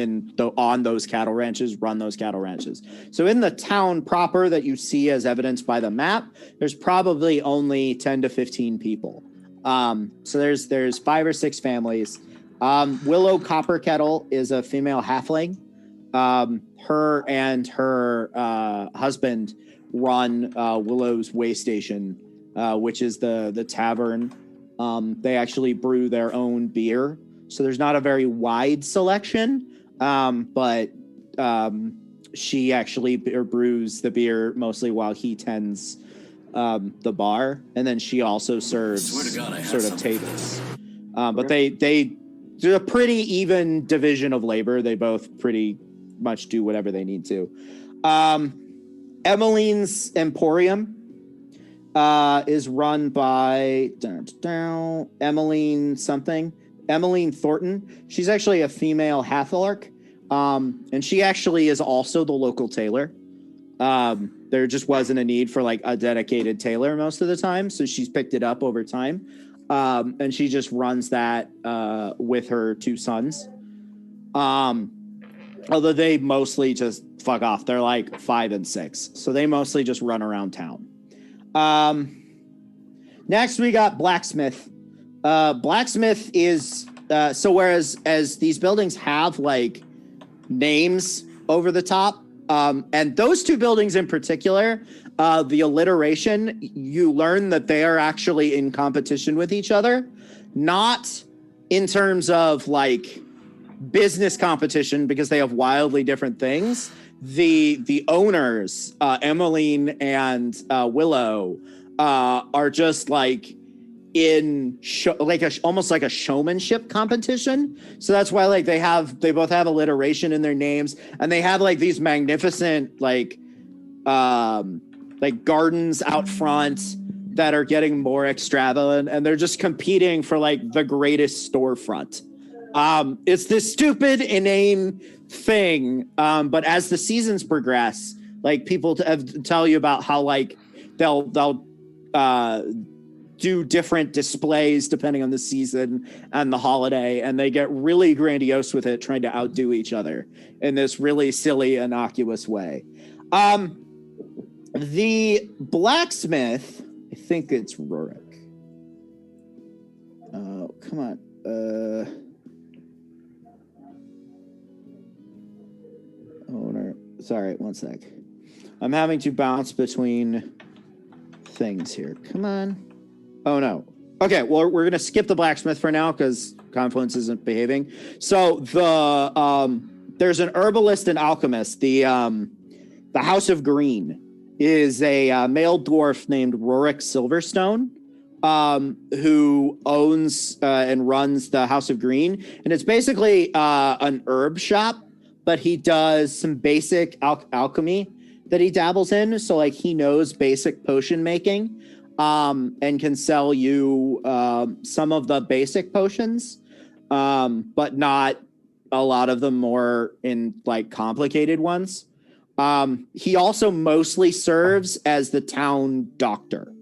Speaker 6: on those cattle ranches, run those cattle ranches. So in the town proper that you see as evidenced by the map, there's probably only 10 to 15 people. So there's 5 or 6 families. Willow Copperkettle is a female halfling. Her and her husband run Willow's Way Station, which is the tavern. They actually brew their own beer, so there's not a very wide selection, but she actually brews the beer mostly while he tends the bar, and then she also serves sort of tables. But they do a pretty even division of labor. They both pretty much do whatever they need to. Emmeline's Emporium is run by Emmeline Thornton. She's actually a female half-orc, and she actually is also the local tailor. There just wasn't a need for like a dedicated tailor most of the time, so she's picked it up over time, and she just runs that with her 2 sons. Although they mostly just fuck off. They're like 5 and 6, so they mostly just run around town. Next we got Blacksmith. Blacksmith is so whereas these buildings have like names over the top, And those two buildings in particular, the alliteration, you learn that they are actually in competition with each other, not in terms of like business competition because they have wildly different things. The owners, Emmeline and Willow, are just like in almost like a showmanship competition. So that's why like they both have alliteration in their names, and they have like these magnificent like gardens out front that are getting more extravagant, and they're just competing for like the greatest storefront. It's this stupid, inane thing. But as the seasons progress, like people tell you about how like they'll do different displays depending on the season and the holiday, and they get really grandiose with it, trying to outdo each other in this really silly, innocuous way. The blacksmith, I think it's Rurik. Oh, come on. Owner. Sorry, one sec. I'm having to bounce between things here. Come on. Oh, no. Okay, well, we're going to skip the blacksmith for now because Confluence isn't behaving. So there's an herbalist and alchemist. The House of Green is a male dwarf named Rurik Silverstone, who owns and runs the House of Green. And it's basically an herb shop, but he does some basic alchemy that he dabbles in. So like he knows basic potion making, and can sell you some of the basic potions, but not a lot of the more in like complicated ones. He also mostly serves as the town doctor.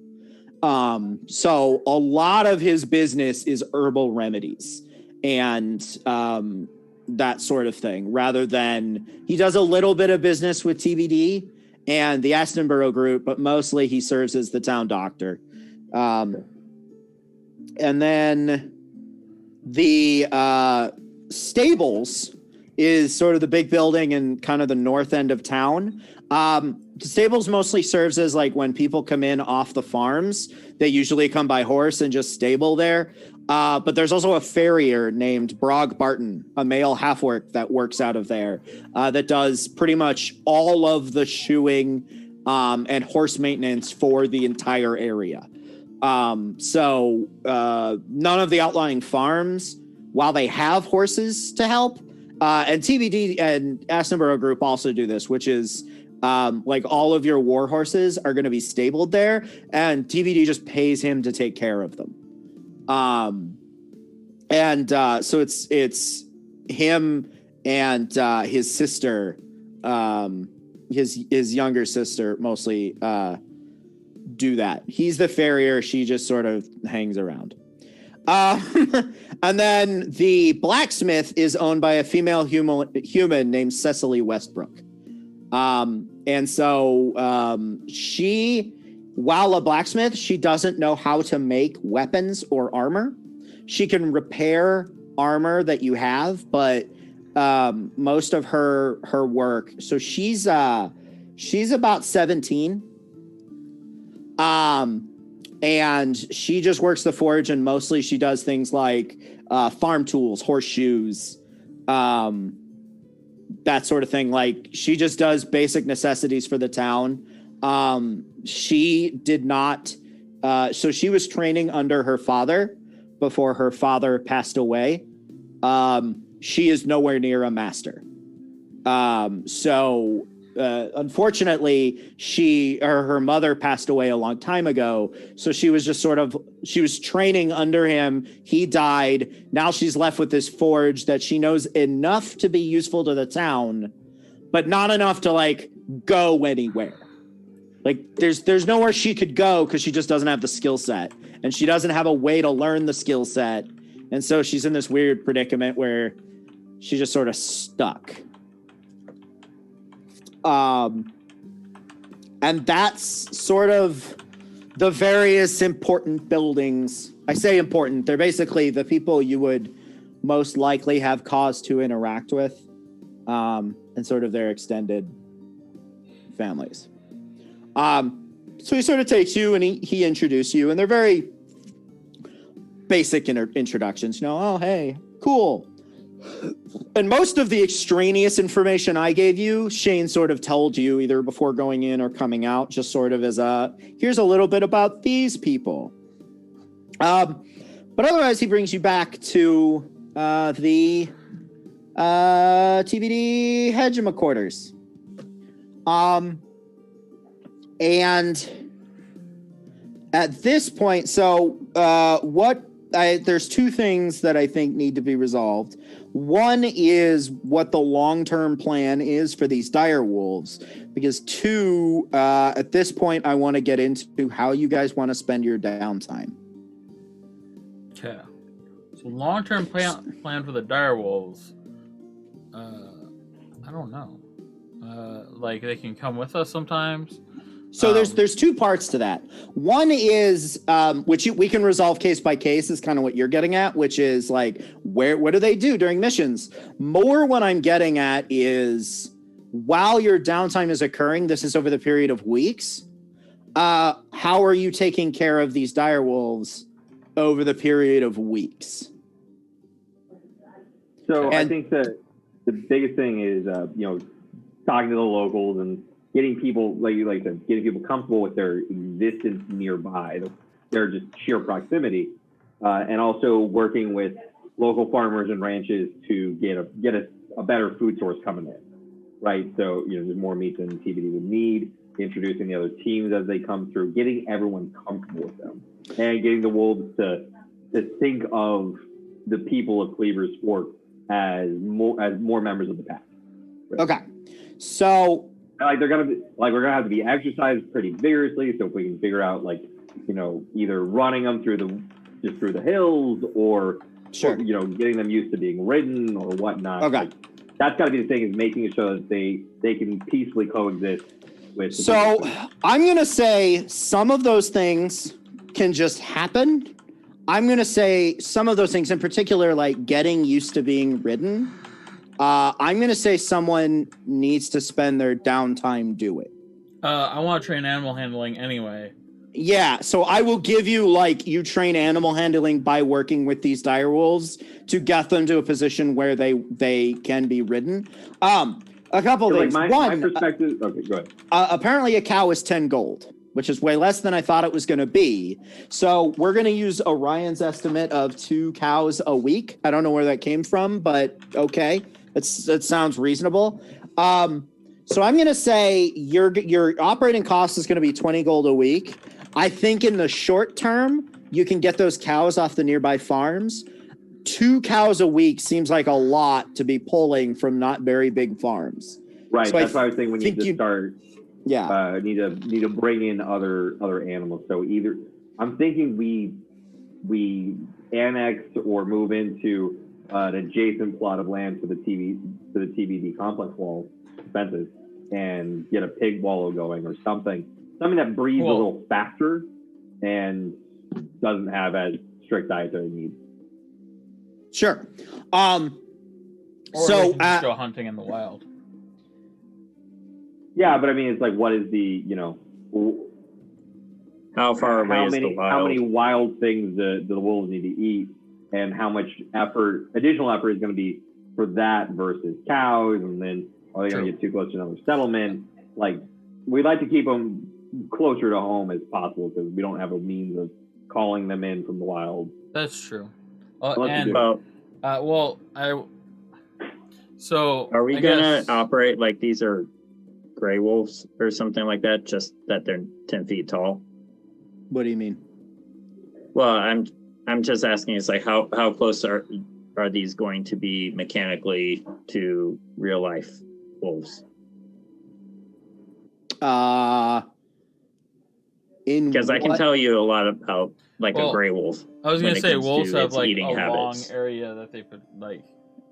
Speaker 6: So a lot of his business is herbal remedies and that sort of thing, rather than he does a little bit of business with TBD and the Astonborough group, but mostly he serves as the town doctor. And then the stables is sort of the big building in kind of the north end of town. The stables mostly serves as like when people come in off the farms, they usually come by horse and just stable there. But there's also a farrier named Brog Barton, a male half-orc that works out of there, that does pretty much all of the shoeing and horse maintenance for the entire area. So none of the outlying farms, while they have horses to help, and TBD and Astonborough Group also do this, which is like all of your war horses are going to be stabled there, and TBD just pays him to take care of them. So it's him and his sister, his younger sister mostly do that. He's the farrier. She just sort of hangs around. And then the blacksmith is owned by a female human named Cecily Westbrook. And so she, while a blacksmith, she doesn't know how to make weapons or armor. She can repair armor that you have, but most of her work. So she's about 17. And she just works the forge, and mostly she does things like farm tools, horseshoes, that sort of thing. Like she just does basic necessities for the town. She did not. So she was training under her father before her father passed away. She is nowhere near a master. Unfortunately, her mother passed away a long time ago. So she was just she was training under him. He died. Now she's left with this forge that she knows enough to be useful to the town, but not enough to like go anywhere. Like there's nowhere she could go because she just doesn't have the skill set, and she doesn't have a way to learn the skill set. And so she's in this weird predicament where she's just sort of stuck. And that's sort of the various important buildings. I say important, they're basically the people you would most likely have cause to interact with, and sort of their extended families. So he sort of takes you and he introduces you, and they're very basic introductions. You know, oh, hey, cool. And most of the extraneous information I gave you, Shane sort of told you either before going in or coming out, just sort of as here's a little bit about these people. But otherwise, he brings you back to the TBD Hegemon quarters. And at this point, so there's two things that I think need to be resolved. One is what the long-term plan is for these dire wolves, because two, at this point, I want to get into how you guys want to spend your downtime.
Speaker 3: Okay. So long-term plan for the dire wolves. I don't know. Like they can come with us sometimes.
Speaker 6: So there's two parts to that. One is which we can resolve case by case is kind of what you're getting at, which is like what do they do during missions? More what I'm getting at is while your downtime is occurring, this is over the period of weeks. How are you taking care of these dire wolves over the period of weeks?
Speaker 4: So I think that the biggest thing is talking to the locals and getting people, like you said, getting people comfortable with their existence nearby, their just sheer proximity, and also working with local farmers and ranches to get a better food source coming in, right? So there's more meat than TBD would need. Introducing the other teams as they come through, getting everyone comfortable with them, and getting the wolves to think of the people of Cleaver's Fork as more members of the pack. Right?
Speaker 6: Okay, so.
Speaker 4: We're gonna have to be exercised pretty vigorously. So if we can figure out either running them through the hills or getting them used to being ridden or whatnot.
Speaker 6: Okay,
Speaker 4: that's got to be the thing, is making it so that they can peacefully coexist with.
Speaker 6: So I'm gonna say some of those things can just happen. I'm gonna say some of those things, in particular, like getting used to being ridden. I'm going to say someone needs to spend their downtime do it.
Speaker 3: I want to train animal handling anyway.
Speaker 6: Yeah, so I will give you, you train animal handling by working with these dire wolves to get them to a position where they can be ridden. A couple things.
Speaker 4: My perspective, okay, go ahead.
Speaker 6: Apparently a cow is 10 gold, which is way less than I thought it was going to be. So we're going to use Orion's estimate of 2 cows a week. I don't know where that came from, but okay. It sounds reasonable. So I'm going to say your operating cost is going to be 20 gold a week. I think in the short term, you can get those cows off the nearby farms. 2 cows a week seems like a lot to be pulling from not very big farms.
Speaker 4: Right.
Speaker 6: So
Speaker 4: that's why I was saying we need to start.
Speaker 6: Yeah.
Speaker 4: Need to bring in other animals. So either I'm thinking we annex or move into an adjacent plot of land to the TBD complex wall fences and get a pig wallow going or something that breathes a little faster and doesn't have as strict dietary needs.
Speaker 6: Sure.
Speaker 3: Or so just go hunting in the wild.
Speaker 4: Yeah, but I mean, it's like, what is the
Speaker 2: how far away is the wild?
Speaker 4: How many wild things do the wolves need to eat? And how much additional effort is going to be for that versus cows, and then are they going to get too close to another settlement? We'd like to keep them closer to home as possible because we don't have a means of calling them in from the wild.
Speaker 3: That's true.
Speaker 2: So
Speaker 3: are
Speaker 2: we gonna operate like these are gray wolves or something like that? Just that they're 10 feet tall.
Speaker 6: What do you mean?
Speaker 2: Well, I'm just asking. It's like how close are these going to be mechanically to real life wolves? Because I can tell you a lot about a gray wolf.
Speaker 3: I was gonna say wolves have a long area that they could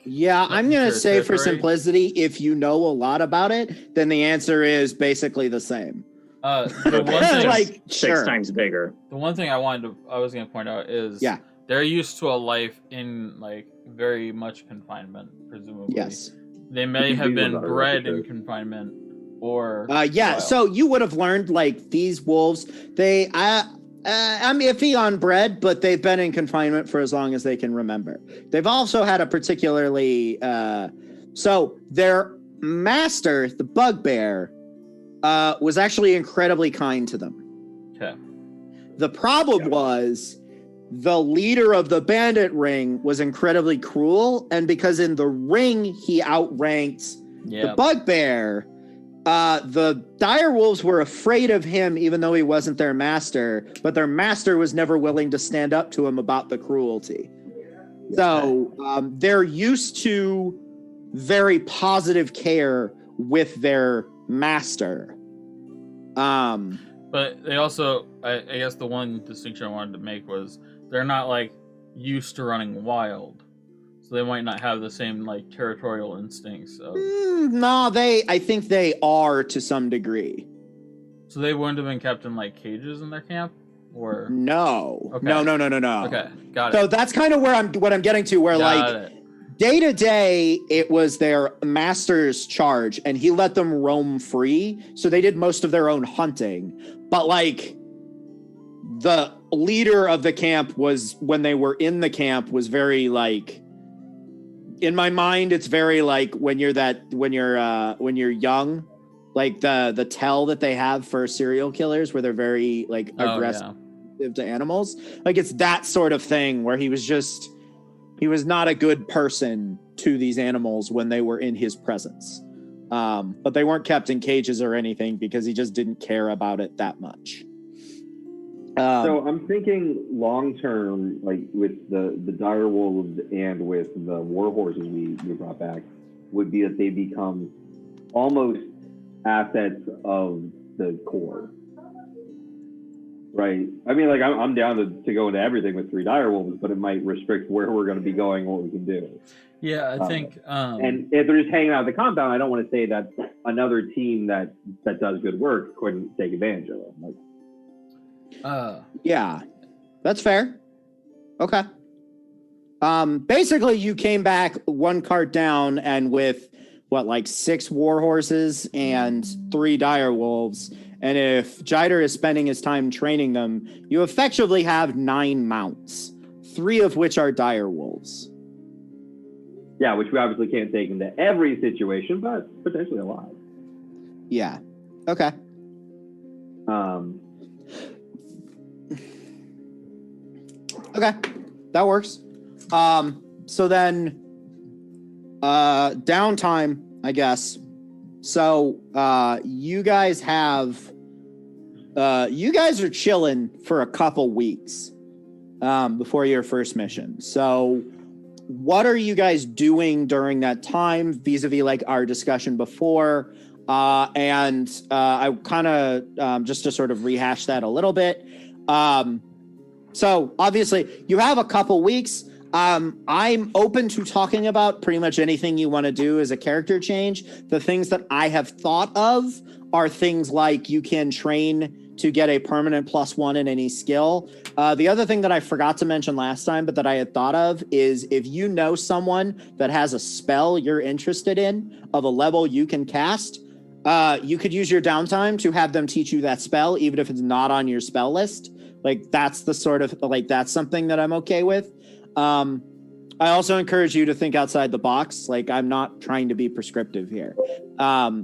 Speaker 6: Yeah, I'm gonna say for simplicity, if you know a lot about it, then the answer is basically the same.
Speaker 3: The one thing,
Speaker 2: 6 times bigger.
Speaker 3: The one thing I was gonna point out is they're used to a life in very much confinement, presumably.
Speaker 6: Yes.
Speaker 3: They may have been bred in confinement, or
Speaker 6: yeah.
Speaker 3: wild?
Speaker 6: So you would have learned like these wolves. They I'm iffy on bread, but they've been in confinement for as long as they can remember. They've also had a particularly so their master, the bugbear, was actually incredibly kind to them.
Speaker 3: Okay.
Speaker 6: The problem was the leader of the bandit ring was incredibly cruel, and because in the ring he outranked the bugbear, the direwolves were afraid of him even though he wasn't their master, but their master was never willing to stand up to him about the cruelty. So they're used to very positive care with their master.
Speaker 3: But they also, I guess the one distinction I wanted to make was they're not like used to running wild, so they might not have the same like territorial instincts.
Speaker 6: No, I think they are to some degree.
Speaker 3: So they wouldn't have been kept in like cages in their camp, or
Speaker 6: no,
Speaker 3: okay.
Speaker 6: no.
Speaker 3: Okay, got it.
Speaker 6: So that's kind of what I'm getting to, where day to day, it was their master's charge, and he let them roam free. So they did most of their own hunting. But like the leader of the camp was, when they were in the camp, was very like, in my mind, it's very like when you're young, like the tell that they have for serial killers, where they're very like aggressive to animals. Like it's that sort of thing where he was not a good person to these animals when they were in his presence. But they weren't kept in cages or anything because he just didn't care about it that much.
Speaker 4: So I'm thinking long term, like with the dire wolves and with the war horses we brought back, would be that they become almost assets of the core. Right. I mean, like I'm down to go into everything with 3 dire wolves, but it might restrict where we're going to be going, what we can do.
Speaker 3: Yeah, I think.
Speaker 4: And if they're just hanging out at the compound, I don't want to say that another team that does good work couldn't take advantage of them.
Speaker 6: Yeah, that's fair. Okay. Basically, you came back 1 cart down, and with 6 war horses and 3 dire wolves. And if Jider is spending his time training them, you effectively have 9 mounts, 3 of which are dire wolves.
Speaker 4: Yeah, which we obviously can't take into every situation, but potentially a lot.
Speaker 6: Yeah. Okay. Okay, that works. So then, downtime, I guess. So, you guys are chilling for a couple weeks, before your first mission. So what are you guys doing during that time vis-a-vis like our discussion before? And I kind of, just to sort of rehash that a little bit. So obviously you have a couple weeks. I'm open to talking about pretty much anything you want to do as a character change. The things that I have thought of are things like you can train to get a permanent +1 in any skill. The other thing that I forgot to mention last time, but that I had thought of, is if you know someone that has a spell you're interested in of a level you can cast, you could use your downtime to have them teach you that spell, even if it's not on your spell list. Like that's the sort of like, that's something that I'm okay with. I also encourage you to think outside the box. Like I'm not trying to be prescriptive here.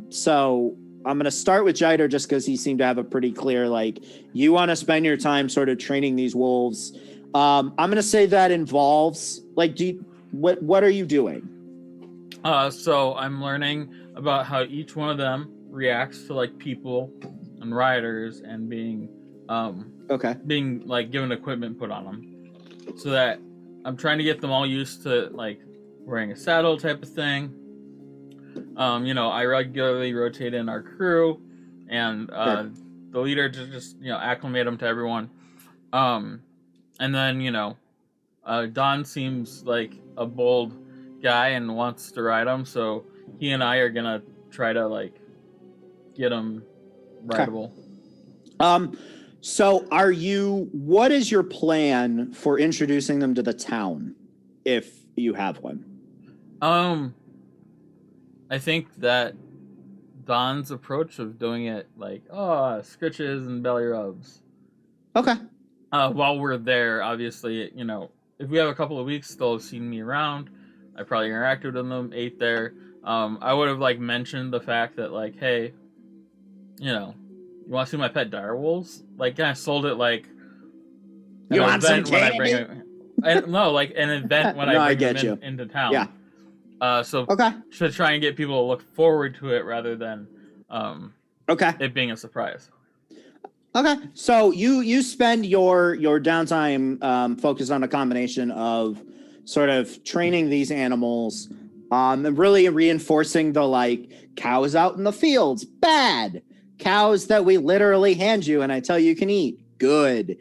Speaker 6: So I'm going to start with Jider just because he seemed to have a pretty clear, like, you want to spend your time sort of training these wolves. I'm going to say that involves, like, what are you doing?
Speaker 3: So I'm learning about how each one of them reacts to like people and riders and being like given equipment put on them, so that I'm trying to get them all used to like wearing a saddle type of thing. I regularly rotate in our crew, and the leader to just acclimate them to everyone. And then Don seems like a bold guy and wants to ride him, so he and I are gonna try to like get him rideable.
Speaker 6: So what is your plan for introducing them to the town, if you have one?
Speaker 3: I think that Don's approach of doing it like, oh, scritches and belly rubs.
Speaker 6: Okay.
Speaker 3: While we're there, obviously, you know, if we have a couple of weeks, they'll have seen me around. I probably interacted with them, ate there. I would have like mentioned the fact that like, hey, you know, you want to see my pet direwolves? Like, kind of sold it like
Speaker 1: You want some candy?
Speaker 3: No, like an event when
Speaker 6: No,
Speaker 3: I
Speaker 6: I
Speaker 3: bring
Speaker 6: get
Speaker 3: them into town.
Speaker 6: Yeah.
Speaker 3: So
Speaker 6: Okay.
Speaker 3: to try and get people to look forward to it rather than
Speaker 6: Okay.
Speaker 3: it being a surprise.
Speaker 6: Okay. So you spend your downtime focused on a combination of sort of training these animals, and really reinforcing the like cows out in the fields, bad. Cows that we literally hand you and I tell you can eat, good.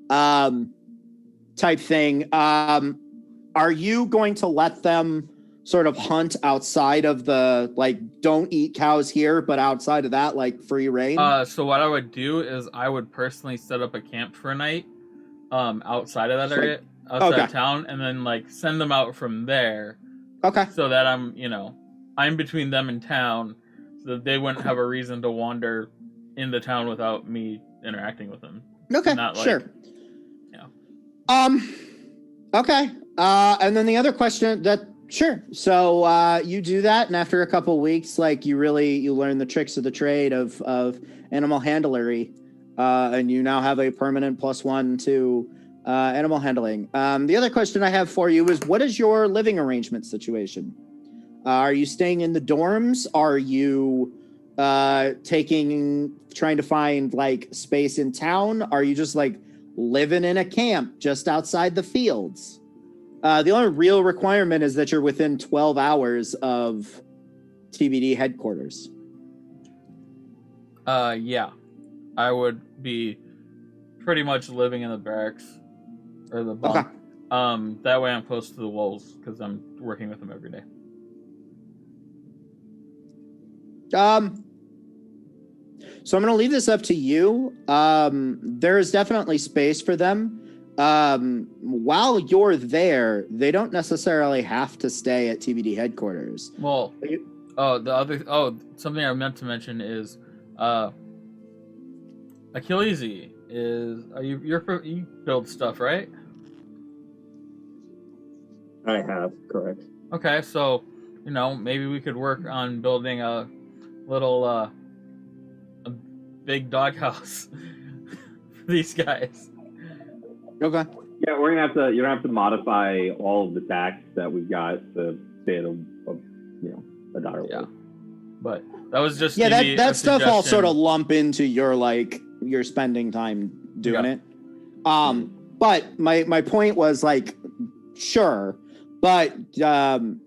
Speaker 6: Type thing. Are you going to let them sort of hunt outside of the like don't eat cows here, but outside of that, like free reign?
Speaker 3: So what I would do is I would personally set up a camp for a night outside of that area, outside of town, and then like send them out from there.
Speaker 6: Okay.
Speaker 3: So that I'm between them and town, so that they wouldn't have a reason to wander in the town without me interacting with them.
Speaker 6: Okay.
Speaker 3: Not like,
Speaker 6: sure.
Speaker 3: Yeah.
Speaker 6: Okay. And then the other question sure. So you do that, and after a couple weeks, like you learn the tricks of the trade of animal handlery, and you now have a permanent +1 to animal handling. The other question I have for you is, what is your living arrangement situation? Are you staying in the dorms? Are you trying to find like space in town? Are you just like living in a camp just outside the fields? The only real requirement is that you're within 12 hours of TBD headquarters.
Speaker 3: Yeah. I would be pretty much living in the barracks or the bunk.
Speaker 6: Okay.
Speaker 3: That way I'm close to the wolves because I'm working with them every day.
Speaker 6: So I'm going to leave this up to you. There is definitely space for them. While you're there, they don't necessarily have to stay at TBD headquarters.
Speaker 3: Well, something I meant to mention is, Achilles is, you build stuff, right?
Speaker 2: I have, correct.
Speaker 3: Okay, so, you know, maybe we could work on building a little, a big doghouse for these guys.
Speaker 6: Okay.
Speaker 4: Yeah, you're gonna have to modify all of the stacks that we've got to fit a dire wolf.
Speaker 3: Yeah, but that was just
Speaker 6: that stuff all sort of lump into your like you're spending time doing it. But my point was like, sure, but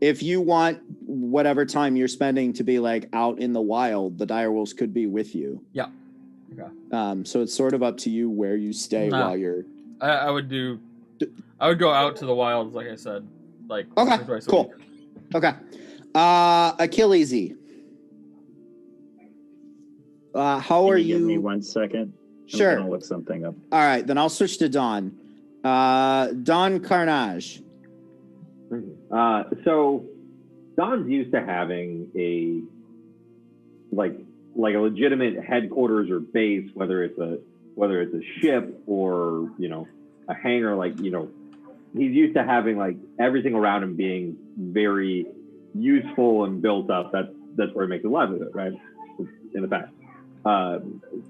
Speaker 6: if you want whatever time you're spending to be like out in the wild, the direwolves could be with you.
Speaker 3: Yeah. Okay.
Speaker 6: So it's sort of up to you where you stay while you're.
Speaker 3: I would go out to the wilds, like I said, like
Speaker 6: okay,
Speaker 3: twice
Speaker 6: cool.
Speaker 3: a week.
Speaker 6: Okay, Achilles. How are you?
Speaker 2: Give me 1 second.
Speaker 6: Sure.
Speaker 2: I'm gonna look something up.
Speaker 6: All right, then I'll switch to Don. Don Karnage.
Speaker 4: So Don's used to having a like a legitimate headquarters or base, whether it's a ship or a hangar. Like he's used to having like everything around him being very useful and built up. That's where he makes his livelihood, right? In the past.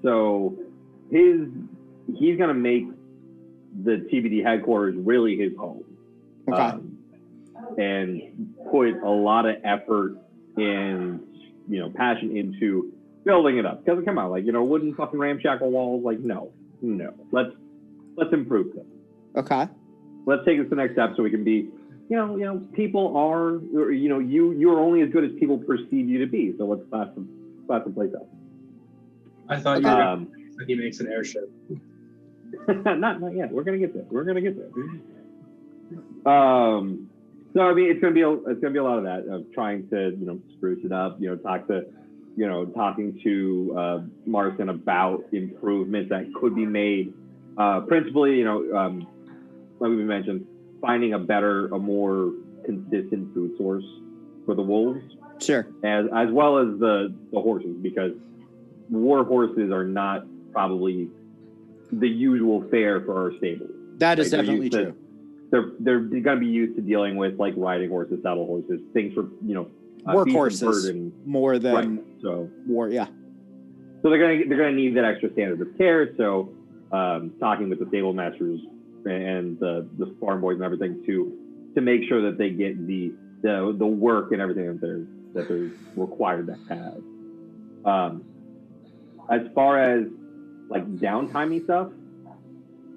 Speaker 4: So he's gonna make the TBD headquarters really his home.
Speaker 6: Okay.
Speaker 4: And put a lot of effort and passion into building it up. Because come on, like wooden fucking ramshackle walls, like no. Let's improve them.
Speaker 6: Okay.
Speaker 4: Let's take it to the next step so we can be, people are, you are only as good as people perceive you to be. So let's class the place up.
Speaker 5: I thought you were he makes an airship.
Speaker 4: not yet. We're gonna get there. So I mean, it's gonna be a lot of that of trying to spruce it up. Talking to Marston about improvements that could be made. Principally, like we mentioned, finding a more consistent food source for the wolves.
Speaker 1: Sure.
Speaker 4: as well as the horses, because war horses are not probably the usual fare for our stables.
Speaker 1: That is
Speaker 4: They're
Speaker 1: definitely
Speaker 4: used to-
Speaker 1: true.
Speaker 4: They're going to be used to dealing with like riding horses, saddle horses, things for
Speaker 1: Work
Speaker 4: beast of
Speaker 1: horses
Speaker 4: burden.
Speaker 1: more than
Speaker 4: Right. So
Speaker 1: war.
Speaker 4: they're gonna need that extra standard of care. So talking with the stable masters and the farm boys and everything to make sure that they get the work and everything that they're required to have. As far as like downtimey stuff,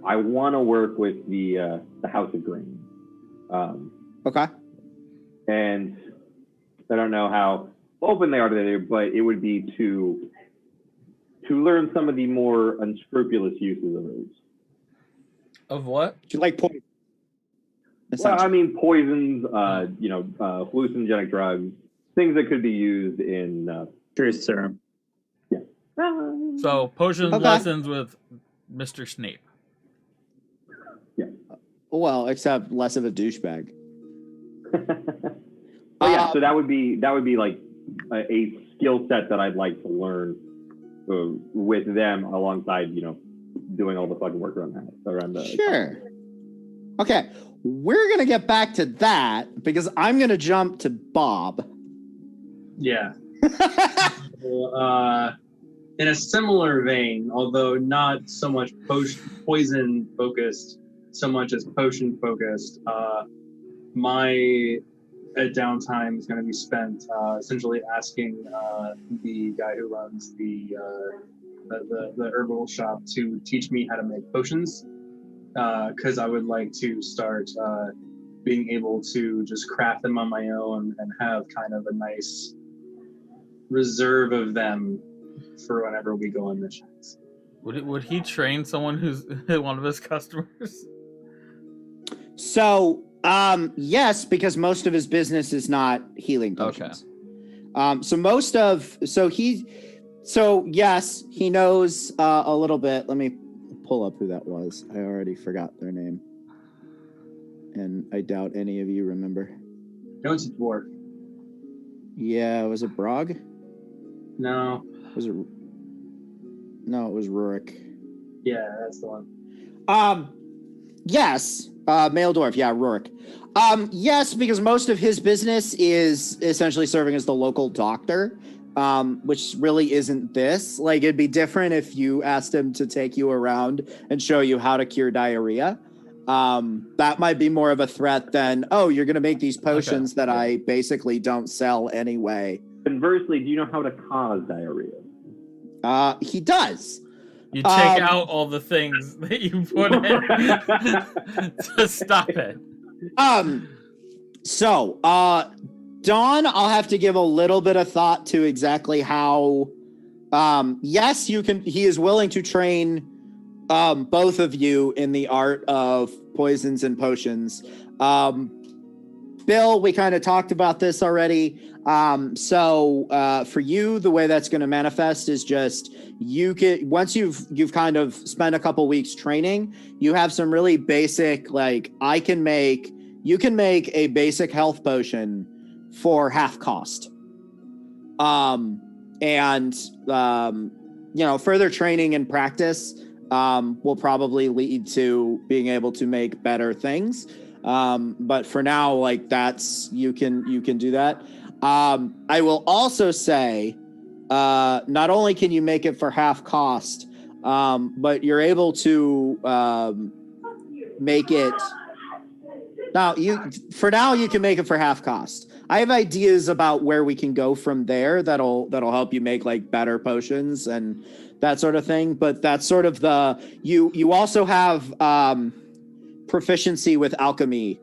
Speaker 4: I want to work with the House of Grain.
Speaker 1: Okay.
Speaker 4: And I don't know how open they are to it, but it would be to learn some of the more unscrupulous uses of those.
Speaker 3: Of what?
Speaker 1: Do you like poison?
Speaker 4: Well, I mean, poisons, hallucinogenic drugs, things that could be used in.
Speaker 2: Truth serum.
Speaker 4: Yeah.
Speaker 3: So potion
Speaker 1: Okay.
Speaker 3: lessons with Mr. Snape.
Speaker 1: Well, except less of a douchebag.
Speaker 4: So that would be like a skill set that I'd like to learn with them alongside, doing all the fucking work around the
Speaker 1: Sure. Okay, we're gonna get back to that because I'm gonna jump to Bob.
Speaker 5: Yeah. So, in a similar vein, although not so much poison focused, so much as potion focused, my downtime is going to be spent essentially asking the guy who runs the herbal shop to teach me how to make potions, because I would like to start being able to just craft them on my own and have kind of a nice reserve of them for whenever we go on missions.
Speaker 3: Would he train someone who's one of his customers?
Speaker 1: So, yes, because most of his business is not healing potions. So yes, he knows a little bit. Let me pull up who that was. I already forgot their name, and I doubt any of you remember.
Speaker 5: No, it's a dwarf.
Speaker 1: Yeah, was it Brog?
Speaker 5: No.
Speaker 1: Was it? No, it was Rurik.
Speaker 5: Yeah, that's the one.
Speaker 1: Yes, male dwarf. Yeah, Rurik. Yes, because most of his business is essentially serving as the local doctor, which really isn't this. Like, it'd be different if you asked him to take you around and show you how to cure diarrhea. That might be more of a threat than, oh, you're going to make these potions that I basically don't sell anyway.
Speaker 4: Conversely, do you know how to cause diarrhea?
Speaker 1: He does.
Speaker 3: You take out all the things that you put in to stop it.
Speaker 1: So, Dawn, I'll have to give a little bit of thought to exactly how. Yes, you can. He is willing to train both of you in the art of poisons and potions. Bill, we kind of talked about this already. So for you, the way that's going to manifest is just once you've kind of spent a couple weeks training, you have some really basic, like you can make a basic health potion for half cost. Further training and practice will probably lead to being able to make better things. But for now, like you can do that. I will also say, not only can you make it for half cost, but you're able to make it. For now you can make it for half cost. I have ideas about where we can go from there. That'll help you make like better potions and that sort of thing. But that's sort of you also have proficiency with alchemy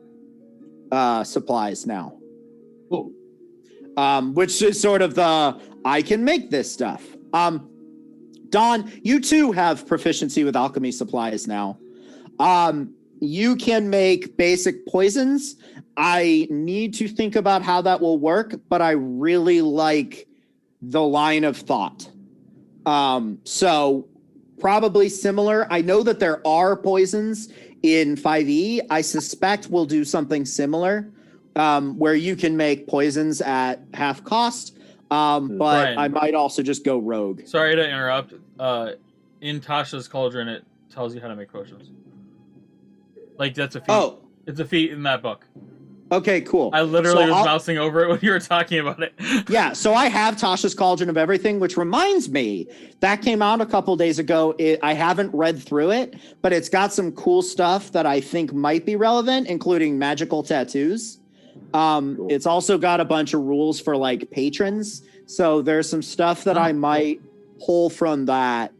Speaker 1: supplies now.
Speaker 5: Cool.
Speaker 1: Which is sort of I can make this stuff. Dawn, you too have proficiency with alchemy supplies now. You can make basic poisons. I need to think about how that will work, but I really like the line of thought. So probably similar. I know that there are poisons in 5e. I suspect we'll do something similar
Speaker 6: where you can make poisons at half cost. But
Speaker 3: Brian.
Speaker 6: I might also just go rogue.
Speaker 3: Sorry to interrupt. In Tasha's Cauldron, it tells you how to make potions. Like, that's a feat.
Speaker 6: Oh,
Speaker 3: It's a feat in that book.
Speaker 6: okay, cool.
Speaker 3: I literally
Speaker 6: So
Speaker 3: was
Speaker 6: I'll-
Speaker 3: mousing over it when you were talking about it.
Speaker 6: Yeah, so I have Tasha's Cauldron of Everything, which reminds me, that came out a couple days ago. I haven't read through it, but it's got some cool stuff that I think might be relevant, including magical tattoos.
Speaker 4: Cool.
Speaker 6: It's also got a bunch of rules for like patrons. So there's some stuff that I might pull from that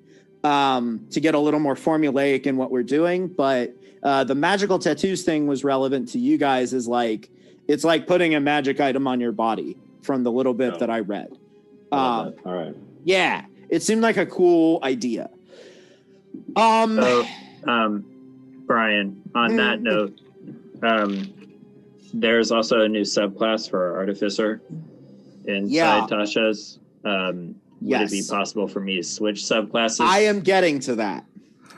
Speaker 6: to get a little more formulaic in what we're doing. But the magical tattoos thing was relevant to you guys is like, it's like putting a magic item on your body from the little bit that I read.
Speaker 4: All right.
Speaker 6: Yeah, it seemed like a cool idea.
Speaker 2: So, Brian, on that note, there's also a new subclass for Artificer inside Tasha's. Would it be possible for me to switch subclasses?
Speaker 6: I am getting to that.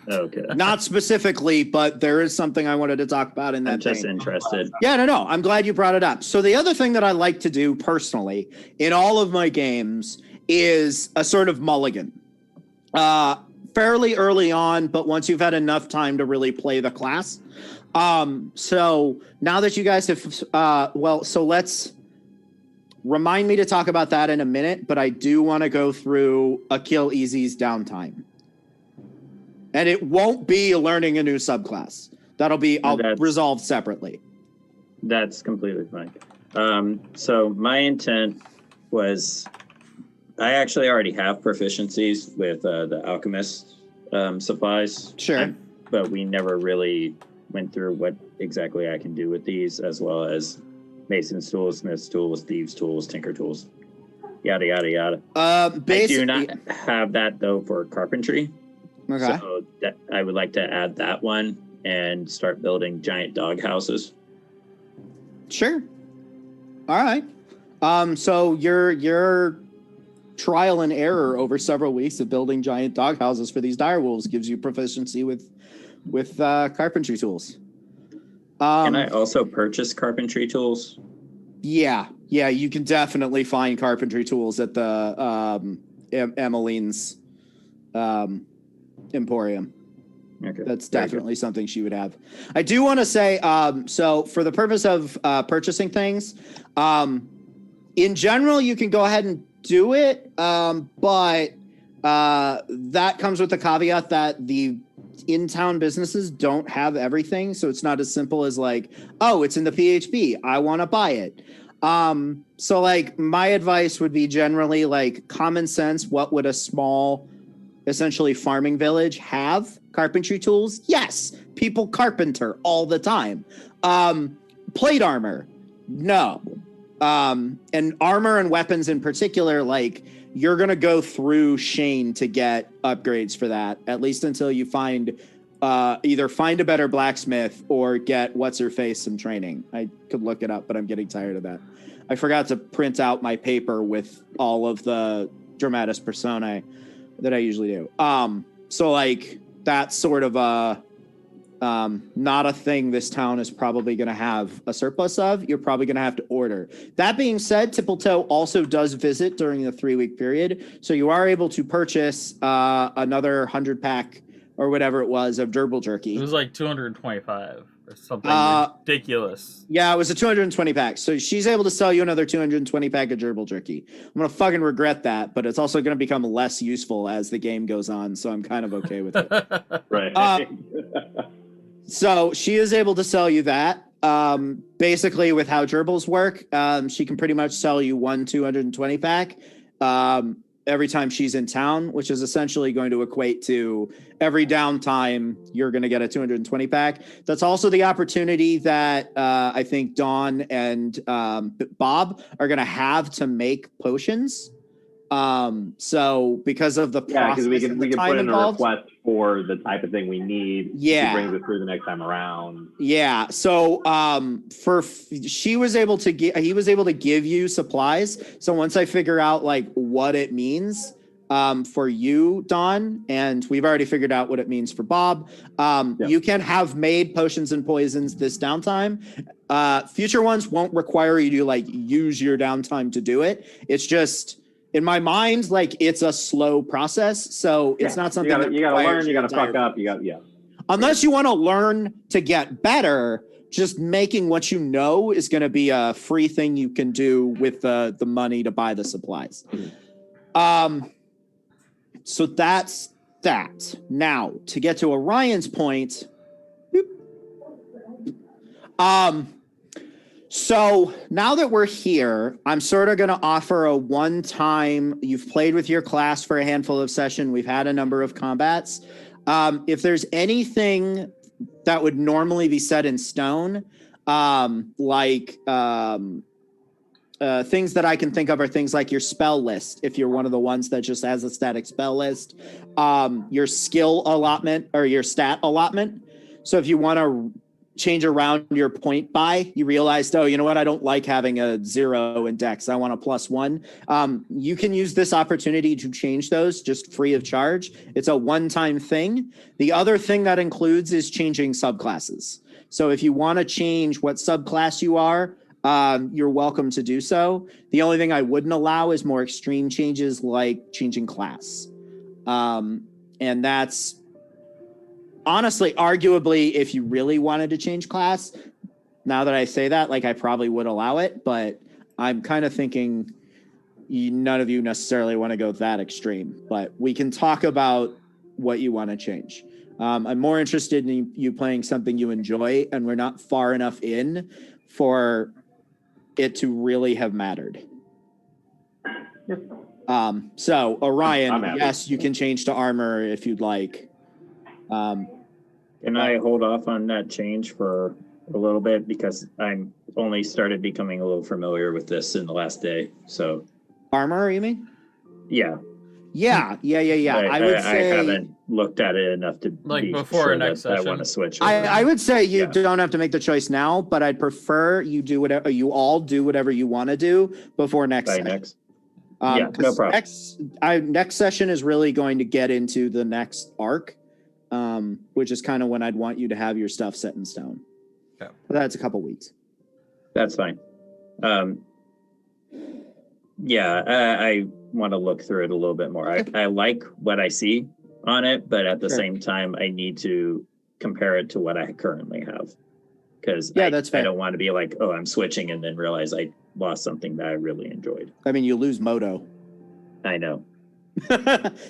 Speaker 2: Okay.
Speaker 6: Not specifically, but there is something I wanted to talk about in that.
Speaker 2: I'm just
Speaker 6: vein.
Speaker 2: interested.
Speaker 6: Yeah, no. I'm glad you brought it up. So the other thing that I like to do personally in all of my games is a sort of mulligan. Fairly early on, but once you've had enough time to really play the class. So now that you guys have, so let's remind me to talk about that in a minute, but I do want to go through Akil Easy's downtime. And it won't be learning a new subclass. I'll resolve separately.
Speaker 2: That's completely fine. So my intent was, I actually already have proficiencies with the alchemist supplies.
Speaker 6: Sure.
Speaker 2: But we never really went through what exactly I can do with these, as well as mason's tools, smith's tools, thieves' tools, tinker tools, yada, yada, yada. I do not have that, though, for carpentry.
Speaker 6: Okay.
Speaker 2: So I would like to add that one and start building giant dog houses.
Speaker 6: Sure. All right. So your trial and error over several weeks of building giant dog houses for these direwolves gives you proficiency with carpentry tools.
Speaker 2: Can I also purchase carpentry tools?
Speaker 6: Yeah, you can definitely find carpentry tools at the Emmeline's Emporium.
Speaker 2: Okay.
Speaker 6: That's definitely something she would have. I do want to say, so for the purpose of purchasing things, in general, you can go ahead and do it, but that comes with the caveat that the in-town businesses don't have everything, so it's not as simple as like, oh, it's in the PHB, I want to buy it. So like my advice would be generally like common sense. What would a small, essentially farming village have? Carpentry tools? Yes. People carpenter all the time. Plate armor? No. And armor and weapons in particular, like you're going to go through Shane to get upgrades for that, at least until you find either find a better blacksmith or get what's-her-face some training. I could look it up, but I'm getting tired of that. I forgot to print out my paper with all of the dramatis personae that I usually do. So like that's sort of not a thing this town is probably going to have a surplus of. You're probably going to have to order. That being said, Tippletoe also does visit during the 3-week period. So you are able to purchase another 100-pack or whatever it was of gerbil jerky.
Speaker 3: It was like 225 or something ridiculous.
Speaker 6: Yeah, it was a 220 pack. So she's able to sell you another 220 pack of gerbil jerky. I'm going to fucking regret that, but it's also going to become less useful as the game goes on. So I'm kind of okay with it.
Speaker 4: Right.
Speaker 6: So she is able to sell you that. Basically, with how gerbils work, she can pretty much sell you one 220 pack every time she's in town, which is essentially going to equate to every downtime you're going to get a 220 pack. That's also the opportunity that I think Dawn and Bob are going to have to make potions. So because of the process,
Speaker 4: because we can put in
Speaker 6: involved,
Speaker 4: a request for the type of thing we need.
Speaker 6: Yeah,
Speaker 4: to bring it through the next time around.
Speaker 6: Yeah. So he was able to give you supplies. So once I figure out like what it means, for you, Don, and we've already figured out what it means for Bob. You can have made potions and poisons this downtime. Future ones won't require you to like use your downtime to do it. It's just in my mind, like it's a slow process, so it's not something
Speaker 4: you gotta learn. You gotta fuck up.
Speaker 6: Unless you want to learn to get better. Just making what you know is going to be a free thing you can do with the money to buy the supplies. So that's that. Now, to get to Orion's point. So now that we're here, I'm sort of going to offer a one-time, you've played with your class for a handful of sessions. We've had a number of combats. If there's anything that would normally be set in stone, things that I can think of are things like your spell list. If you're one of the ones that just has a static spell list, your skill allotment or your stat allotment. So if you want to change around your point buy, you realized, oh, you know what? I don't like having a 0 in dex. I want a +1. You can use this opportunity to change those just free of charge. It's a one-time thing. The other thing that includes is changing subclasses. So if you want to change what subclass you are, you're welcome to do so. The only thing I wouldn't allow is more extreme changes like changing class. And that's honestly, arguably, if you really wanted to change class, now that I say that, like I probably would allow it, but I'm kind of thinking none of you necessarily want to go that extreme, but we can talk about what you want to change. I'm more interested in you playing something you enjoy, and we're not far enough in for it to really have mattered. So Orion, yes, you can change to armor if you'd like.
Speaker 2: Can I hold off on that change for a little bit because I'm only started becoming a little familiar with this in the last day. So
Speaker 6: armor, you mean?
Speaker 2: Yeah.
Speaker 6: Yeah. I would say
Speaker 2: I haven't looked at it enough to
Speaker 3: like
Speaker 2: be
Speaker 3: before
Speaker 2: sure
Speaker 3: next
Speaker 2: that
Speaker 3: session.
Speaker 2: I want to switch.
Speaker 6: I would say you don't have to make the choice now, but I'd prefer you do whatever you all do whatever you want to do before next.
Speaker 2: Next. No problem.
Speaker 6: Next session is really going to get into the next arc. Which is kind of when I'd want you to have your stuff set in stone.
Speaker 3: Okay.
Speaker 6: But that's a couple weeks.
Speaker 2: That's fine. I want to look through it a little bit more. I like what I see on it, but at the same time, I need to compare it to what I currently have. Because
Speaker 6: that's fair.
Speaker 2: I don't want to be like, oh, I'm switching and then realize I lost something that I really enjoyed.
Speaker 6: I mean, you lose Moto.
Speaker 2: I know.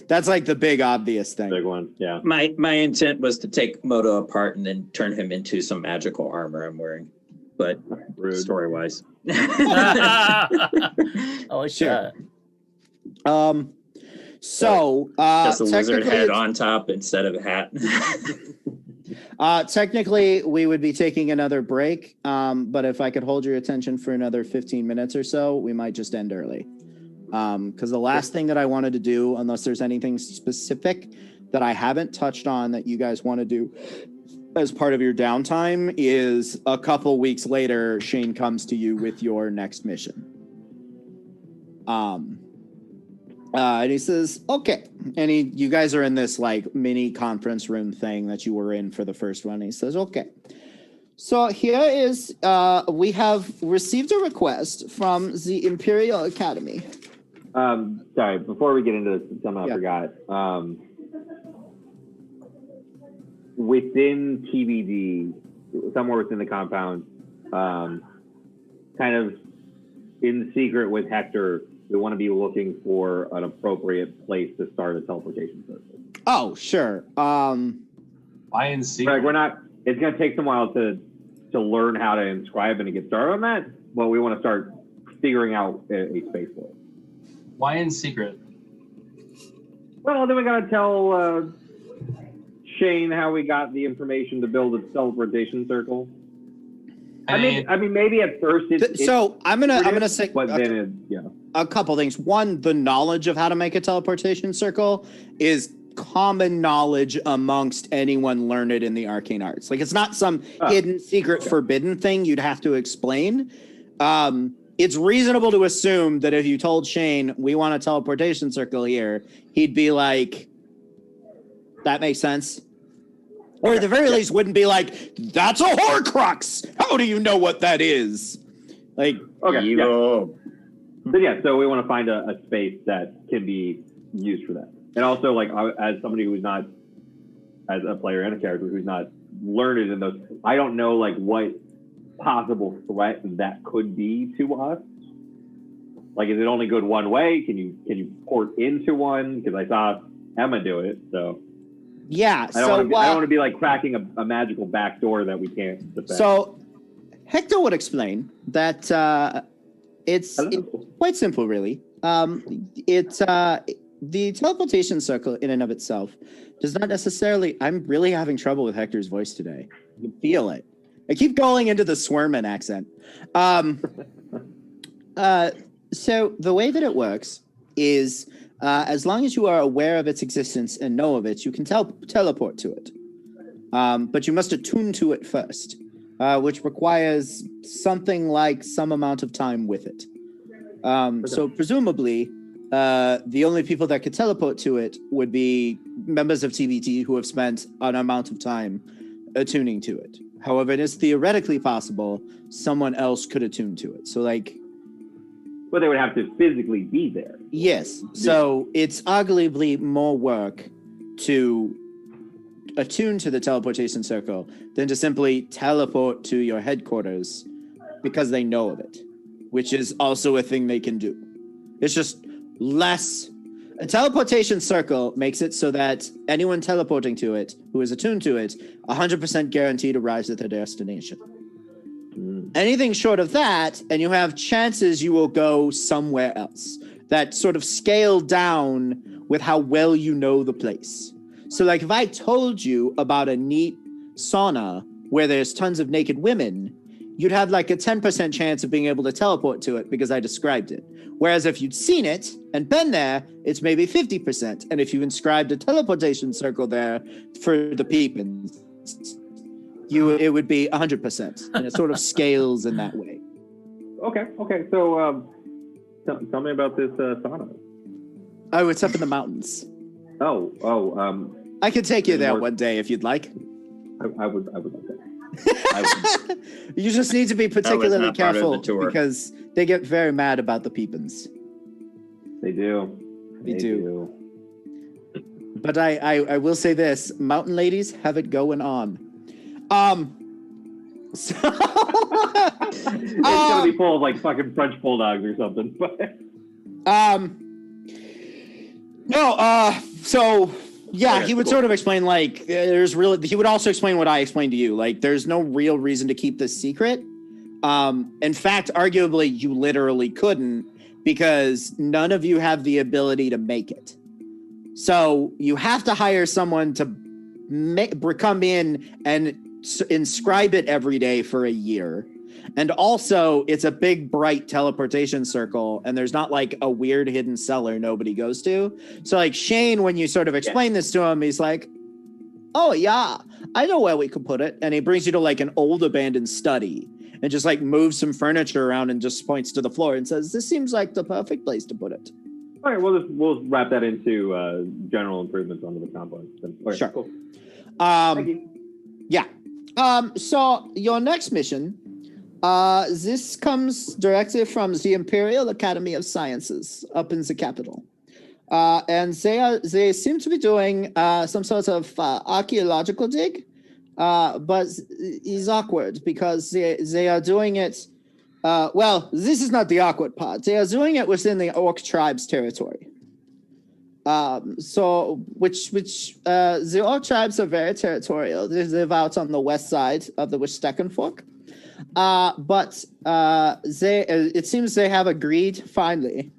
Speaker 6: That's like the big obvious thing.
Speaker 4: Big one, yeah.
Speaker 2: My intent was to take Moto apart and then turn him into some magical armor I'm wearing, but story wise,
Speaker 3: I like that.
Speaker 2: just a lizard head on top instead of a hat.
Speaker 6: Technically, we would be taking another break, but if I could hold your attention for another 15 minutes or so, we might just end early. Because the last thing that I wanted to do, unless there's anything specific that I haven't touched on that you guys want to do as part of your downtime, is a couple weeks later, Shane comes to you with your next mission. And he says, okay. And you guys are in this like mini conference room thing that you were in for the first one. He says, okay. So here is, we have received a request from the Imperial Academy.
Speaker 4: Sorry, before we get into this, something I forgot. Within TBD, somewhere within the compound, kind of in secret with Hector, we want to be looking for an appropriate place to start a teleportation service.
Speaker 6: Oh, sure.
Speaker 5: Why in secret?
Speaker 4: Like, we're not. It's going to take some while to learn how to inscribe and to get started on that. But we want to start figuring out a space for it.
Speaker 5: Why in secret?
Speaker 4: Well, then we got to tell Shane how we got the information to build a teleportation circle. I mean, maybe at first
Speaker 6: I'm gonna say,
Speaker 4: but then
Speaker 6: a couple things. One, the knowledge of how to make a teleportation circle is common knowledge amongst anyone learned in the arcane arts. Like, it's not some hidden, secret, forbidden thing you'd have to explain. it's reasonable to assume that if you told Shane, we want a teleportation circle here, he'd be like, that makes sense. Or at the very least wouldn't be like, that's a Horcrux. How do you know what that is? Like,
Speaker 4: Okay.
Speaker 2: Evil.
Speaker 4: So we want to find a space that can be used for that. And also, like, as somebody who's not, as a player and a character who's not learned in those, I don't know, like, what possible threat that could be to us. Like, is it only good one way? Can you port into one? Because I saw Emma do it, so.
Speaker 6: yeah.
Speaker 4: I don't want to be like cracking a magical back door that we can't defend.
Speaker 6: So Hector would explain that it's quite simple, really. The teleportation circle in and of itself does not necessarily. I'm really having trouble with Hector's voice today. You can feel it. I keep going into the Swerman accent. So the way that it works is, as long as you are aware of its existence and know of it, you can teleport to it. But you must attune to it first, which requires something like some amount of time with it. So presumably, the only people that could teleport to it would be members of TBT who have spent an amount of time attuning to it. However, it is theoretically possible someone else could attune to it. So, like...
Speaker 4: But they would have to physically be there.
Speaker 6: Yes. So it's arguably more work to attune to the teleportation circle than to simply teleport to your headquarters because they know of it, which is also a thing they can do. It's just less... A teleportation circle makes it so that anyone teleporting to it who is attuned to it 100% guaranteed arrives at their destination. Anything short of that, and you have chances you will go somewhere else. That sort of scale down with how well you know the place. So, like, if I told you about a neat sauna where there's tons of naked women, you'd have like a 10% chance of being able to teleport to it because I described it. Whereas if you'd seen it and been there, it's maybe 50%. And if you inscribed a teleportation circle there for the peepins, it would be 100%. And it sort of scales in that way.
Speaker 4: Okay. So tell me about this sauna.
Speaker 6: Oh, it's up in the mountains.
Speaker 4: I
Speaker 6: could take you there one day if you'd like.
Speaker 4: I would like that.
Speaker 6: You just need to be particularly careful because they get very mad about the peepins.
Speaker 4: They do.
Speaker 6: But I will say this: mountain ladies have it going on. So
Speaker 4: it's gonna be full of like fucking French bulldogs or something.
Speaker 6: So. Yeah, he would sort of explain, like, he would also explain what I explained to you. Like, there's no real reason to keep this secret. In fact, arguably, you literally couldn't because none of you have the ability to make it. So you have to hire someone to come in and inscribe it every day for a year. And also, it's a big, bright teleportation circle, and there's not, like, a weird hidden cellar nobody goes to. So, like, Shane, when you sort of explain this to him, he's like, oh, yeah, I know where we could put it. And he brings you to, like, an old abandoned study and just, like, moves some furniture around and just points to the floor and says, this seems like the perfect place to put it.
Speaker 4: All right, we'll wrap that into general improvements onto the complex. Okay,
Speaker 6: sure.
Speaker 4: Cool.
Speaker 6: Thank you. Yeah. So, your next mission... this comes directly from the Imperial Academy of Sciences up in the capital. And they seem to be doing some sort of archaeological dig, but it's awkward because they are doing it. This is not the awkward part. They are doing it within the Orc tribe's territory. The Orc tribes are very territorial. They live out on the west side of the Westecken Fork. But it seems they have agreed finally.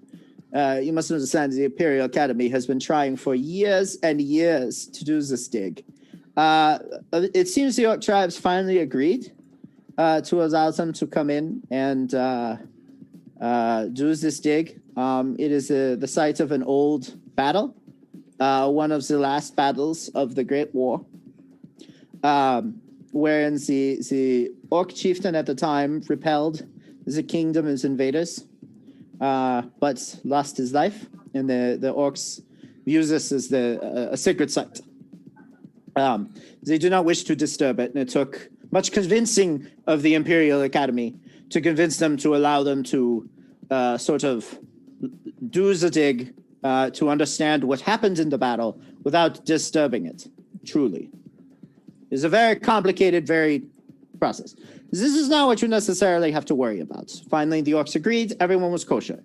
Speaker 6: You must understand the Imperial Academy has been trying for years and years to do this dig. It seems the Orc tribes finally agreed to allow them to come in and do this dig. It is the site of an old battle, one of the last battles of the Great War. Wherein the Orc chieftain at the time repelled the kingdom's invaders, but lost his life, and the orcs use this as a sacred site. They do not wish to disturb it, and it took much convincing of the Imperial Academy to convince them to allow them to sort of do the dig to understand what happened in the battle without disturbing it, truly. It's a very complicated, very process. This is not what you necessarily have to worry about. Finally, the orcs agreed. Everyone was kosher.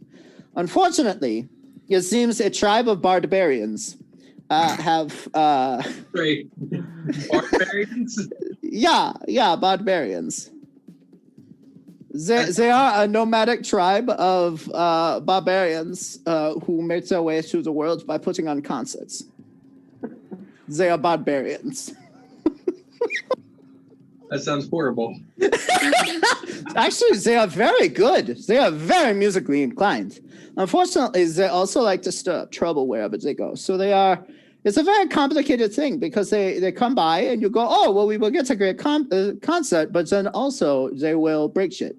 Speaker 6: Unfortunately, it seems a tribe of barbarians have...
Speaker 5: Great. Barbarians?
Speaker 6: Yeah, barbarians. They are a nomadic tribe of barbarians who make their way through the world by putting on concerts. They are barbarians.
Speaker 5: That sounds horrible.
Speaker 6: Actually, they are very good. They are very musically inclined. Unfortunately, they also like to stir up trouble wherever they go. So it's a very complicated thing because they come by and you go, oh, well, we will get a great concert, but then also they will break shit.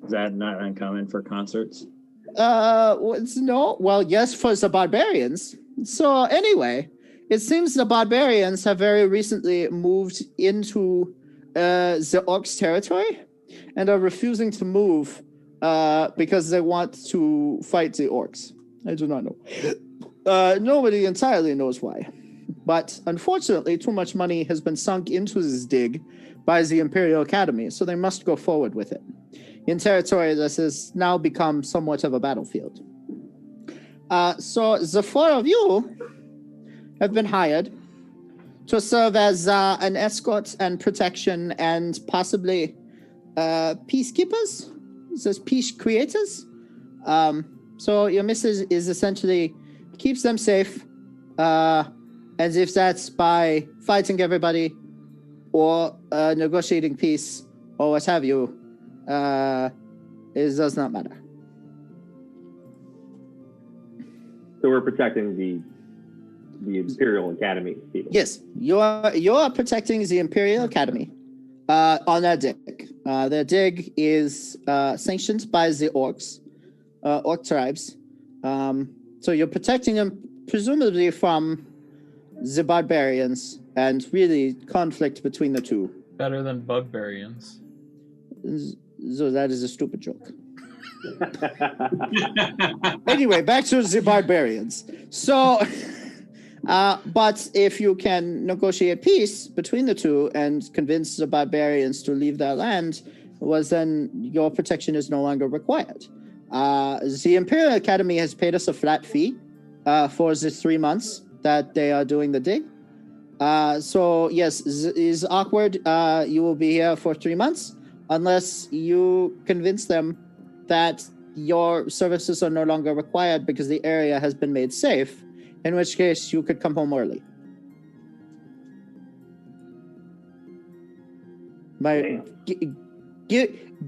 Speaker 2: Is that not uncommon for concerts?
Speaker 6: No. Well, yes, for the barbarians. So anyway, it seems the barbarians have very recently moved into the orcs' territory and are refusing to move because they want to fight the orcs. I do not know. Nobody entirely knows why. But unfortunately, too much money has been sunk into this dig by the Imperial Academy, so they must go forward with it. In territory, this has now become somewhat of a battlefield. So the four of you have been hired to serve as an escort and protection and possibly peacekeepers, says peace creators. So your mission is essentially keeps them safe, as if that's by fighting everybody or negotiating peace or what have you. It does not matter.
Speaker 4: So we're protecting the Imperial Academy people.
Speaker 6: Yes, you're protecting the Imperial Academy on that dig. The dig is sanctioned by the orcs, orc tribes. So you're protecting them presumably from the barbarians and really conflict between the two.
Speaker 3: Better than barbarians.
Speaker 6: So that is a stupid joke. Anyway, back to the barbarians. So, but if you can negotiate peace between the two and convince the barbarians to leave their land, well, then your protection is no longer required. The Imperial Academy has paid us a flat fee for the 3 months that they are doing the dig. So, yes, it is awkward. You will be here for 3 months unless you convince them that your services are no longer required because the area has been made safe, in which case you could come home early.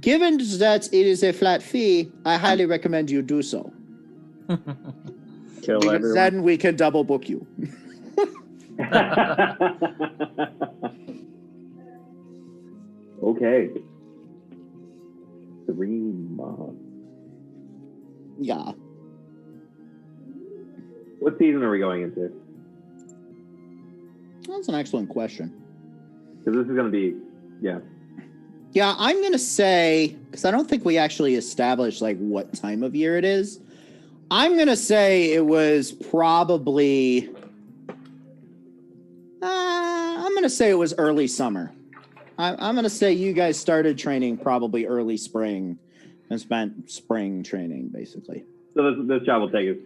Speaker 6: Given that it is a flat fee, I highly recommend you do so.
Speaker 2: Kill
Speaker 6: because
Speaker 2: everyone.
Speaker 6: then we can double book you.
Speaker 4: Okay. 3 months.
Speaker 6: Yeah.
Speaker 4: What season are we going into?
Speaker 6: That's an excellent question.
Speaker 4: Because this is going to be, yeah.
Speaker 6: Yeah, I'm going to say, because I don't think we actually established like what time of year it is. I'm going to say it was probably, I'm going to say it was early summer. I'm going to say you guys started training probably early spring and spent spring training, basically.
Speaker 4: So this job will take us,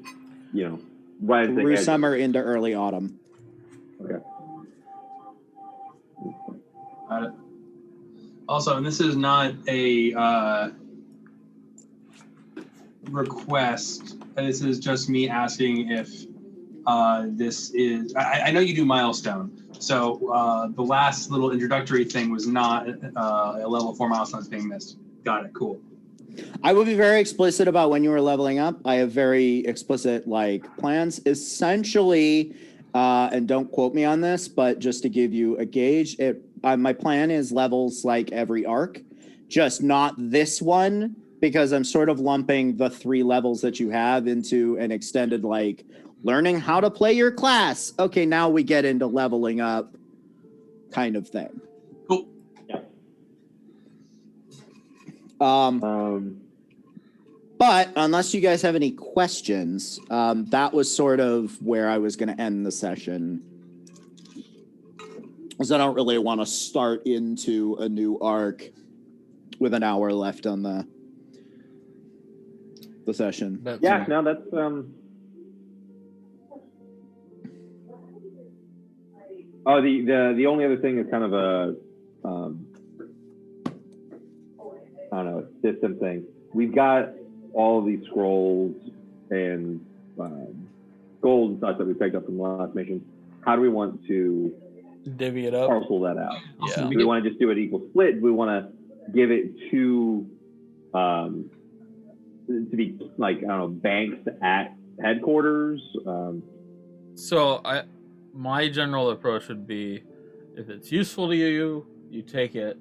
Speaker 4: right at the
Speaker 6: Through
Speaker 4: edge.
Speaker 6: summer into early autumn.
Speaker 4: Okay.
Speaker 5: Got it. Also, and this is not a request. This is just me asking if this is... I know you do milestone. So the last little introductory thing was not a level 4 milestone that's being missed. Got it. Cool.
Speaker 6: I will be very explicit about when you were leveling up. I have very explicit plans. Essentially, and don't quote me on this, but just to give you a gauge, my plan is levels every arc, just not this one, because I'm sort of lumping the 3 levels that you have into an extended, like, learning how to play your class. Okay, now we get into leveling up kind of thing.
Speaker 5: Cool.
Speaker 6: But unless you guys have any questions, that was sort of where I was going to end the session. Because I don't really want to start into a new arc with an hour left on the session.
Speaker 3: That's
Speaker 4: Yeah, no, that's Oh, the only other thing is kind of a I don't know, system thing. We've got all of these scrolls and gold and such that we picked up from the last mission. How do we want to
Speaker 3: divvy it up.
Speaker 4: parcel that out?
Speaker 3: Yeah.
Speaker 4: Do we want to just do it equal split? Do we want to give it to be like, I don't know, banks at headquarters?
Speaker 3: So my general approach would be, if it's useful to you, you take it.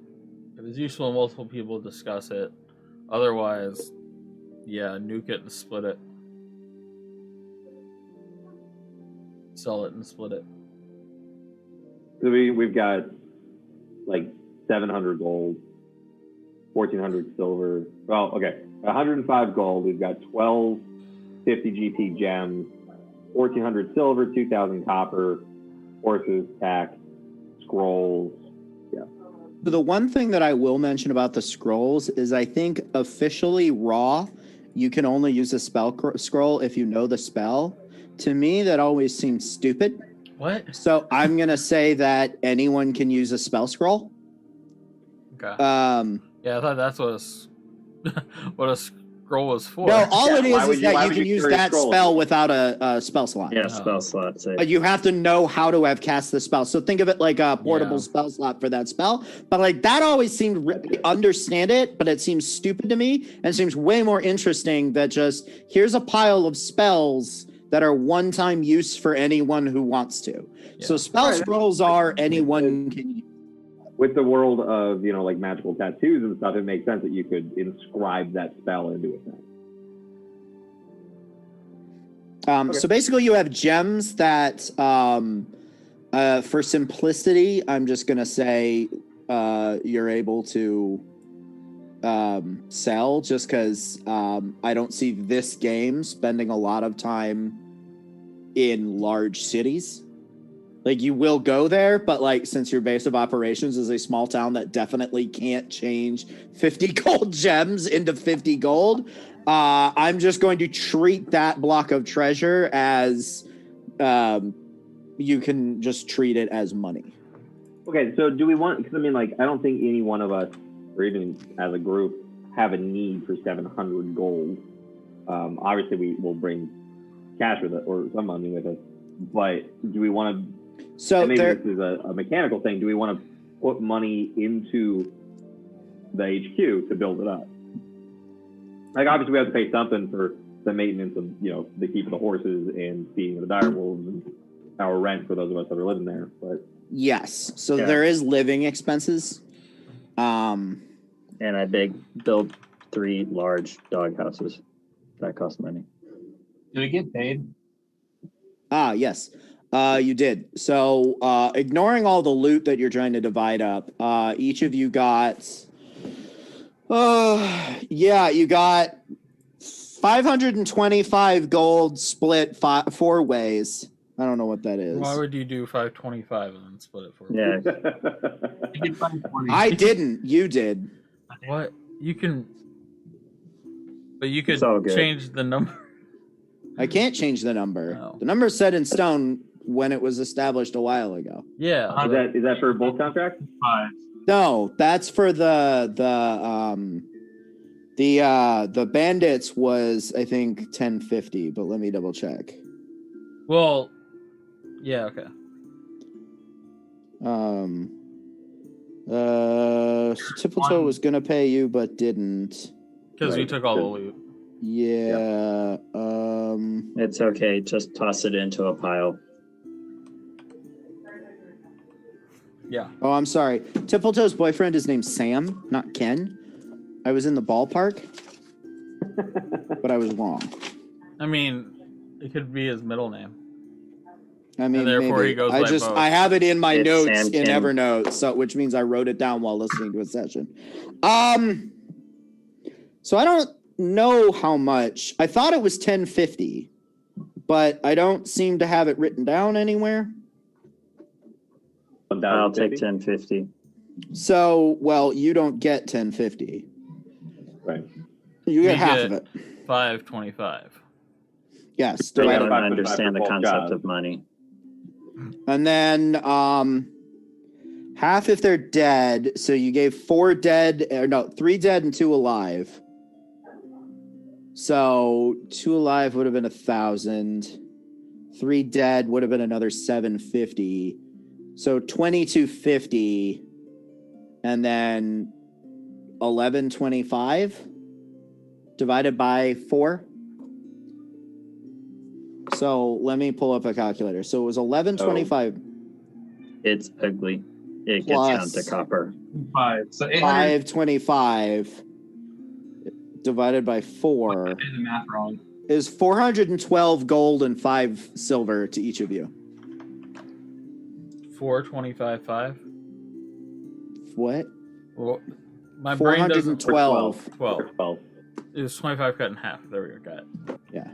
Speaker 3: If it's useful to multiple people, discuss it. Otherwise, yeah, nuke it and split it. Sell it and split it.
Speaker 4: So we've got like 700 gold, 1,400 silver. Well, okay, 105 gold. We've got 1250 GP gems, 1,400 silver, 2,000 copper, horses, tax, scrolls. Yeah.
Speaker 6: The one thing that I will mention about the scrolls is I think officially raw, you can only use a spell scroll if you know the spell. To me, that always seems stupid.
Speaker 3: What?
Speaker 6: So I'm going to say that anyone can use a spell scroll.
Speaker 3: Okay.
Speaker 6: Yeah,
Speaker 3: I thought that's what a scroll was for.
Speaker 6: No, all it
Speaker 4: why
Speaker 6: is
Speaker 4: would
Speaker 6: is
Speaker 4: you- why
Speaker 6: that you
Speaker 4: would
Speaker 6: can
Speaker 4: you
Speaker 6: use
Speaker 4: carry a
Speaker 6: that
Speaker 4: scroll?
Speaker 6: spell without a spell slot.
Speaker 2: Yeah, spell slots.
Speaker 6: But you have to know how to have cast the spell. So think of it like a portable
Speaker 3: Yeah.
Speaker 6: spell slot for that spell. But like that always seemed, understand it, but it seems stupid to me. And it seems way more interesting that just, here's a pile of spells that are one-time use for anyone who wants to.
Speaker 3: Yeah.
Speaker 6: So spell
Speaker 4: Right.
Speaker 6: scrolls are anyone can use.
Speaker 4: With the world of, you know, like magical tattoos and stuff, it makes sense that you could inscribe that spell into a thing.
Speaker 6: So basically you have gems that, for simplicity, I'm just going to say you're able to sell, just because I don't see this game spending a lot of time in large cities. Like, you will go there, but like, since your base of operations is a small town that definitely can't change 50 gold gems into 50 gold, I'm just going to treat that block of treasure as you can just treat it as money.
Speaker 4: Okay, so do we want, because I mean, like, I don't think any one of us, or even as a group, have a need for 700 gold. Obviously, we will bring cash with it or some money with us, but do we want to,
Speaker 6: So
Speaker 4: maybe
Speaker 6: there,
Speaker 4: this is a mechanical thing, do we want to put money into the HQ to build it up? Like, obviously, we have to pay something for the maintenance of, you know, the keep of the horses and feeding the dire wolves and our rent for those of us that are living there, but
Speaker 6: yes. So
Speaker 2: Yeah.
Speaker 6: there is living expenses.
Speaker 2: And I build 3 large dog houses. That cost money.
Speaker 5: Did we get paid?
Speaker 6: Yes, you did. So ignoring all the loot that you're trying to divide up, each of you got, you got 525 gold split 4 ways. I don't know what that is.
Speaker 3: Why would you do 525 and then split it for?
Speaker 2: Yeah.
Speaker 5: I get 520.
Speaker 6: I didn't. You did.
Speaker 3: What? You can. But you could
Speaker 2: It's all good.
Speaker 3: change the number.
Speaker 6: I can't change the number.
Speaker 3: No.
Speaker 6: The number's set in stone when it was established a while ago.
Speaker 3: Yeah.
Speaker 4: is that for both contracts?
Speaker 5: 5.
Speaker 6: No, that's for the bandits was, I think, 1050, but let me double check.
Speaker 3: Well, yeah, okay.
Speaker 6: Tippletoe was gonna pay you but didn't.
Speaker 3: Because we
Speaker 4: Right.
Speaker 3: took all the loot.
Speaker 6: Yeah.
Speaker 2: It's okay. Just toss it into a pile.
Speaker 3: Yeah.
Speaker 6: Oh, I'm sorry. Tippletoe's boyfriend is named Sam, not Ken. I was in the ballpark, but I was wrong.
Speaker 3: I mean, it could be his middle name.
Speaker 6: I mean,
Speaker 3: And therefore
Speaker 6: maybe.
Speaker 3: he goes by both.
Speaker 6: I have it in my
Speaker 2: It's
Speaker 6: notes
Speaker 2: Sam
Speaker 6: in
Speaker 2: Kim.
Speaker 6: Evernote, so which means I wrote it down while listening to a session. So I don't know how much. I thought it was 1050, but I don't seem to have it written down anywhere.
Speaker 2: I'll take 1050.
Speaker 6: So, well, you don't get 1050.
Speaker 4: Right.
Speaker 6: You get
Speaker 3: We
Speaker 6: half
Speaker 3: get
Speaker 6: of it.
Speaker 3: 525.
Speaker 6: Yes.
Speaker 2: I
Speaker 4: Divided
Speaker 2: don't
Speaker 4: by
Speaker 2: understand the
Speaker 4: 12
Speaker 2: concept
Speaker 4: jobs.
Speaker 2: of money.
Speaker 6: And then half if they're dead. So you gave 3 dead and 2 alive. So 2 alive would have been 1,000. 3 dead would have been another 750. So 2250. And then 1125 divided by 4. So let me pull up a calculator. So it was 1125
Speaker 2: It's ugly. It gets
Speaker 6: Plus-
Speaker 2: down to copper.
Speaker 5: 5. So 800.
Speaker 6: 525 divided by 4
Speaker 5: I did the math wrong.
Speaker 6: is 412 gold and 5 silver to each of you.
Speaker 3: 425.5.
Speaker 6: What?
Speaker 3: Well, my brain doesn't.
Speaker 6: 412.
Speaker 3: 12. It was 25 cut in half. There we go. Got it.
Speaker 6: Yeah.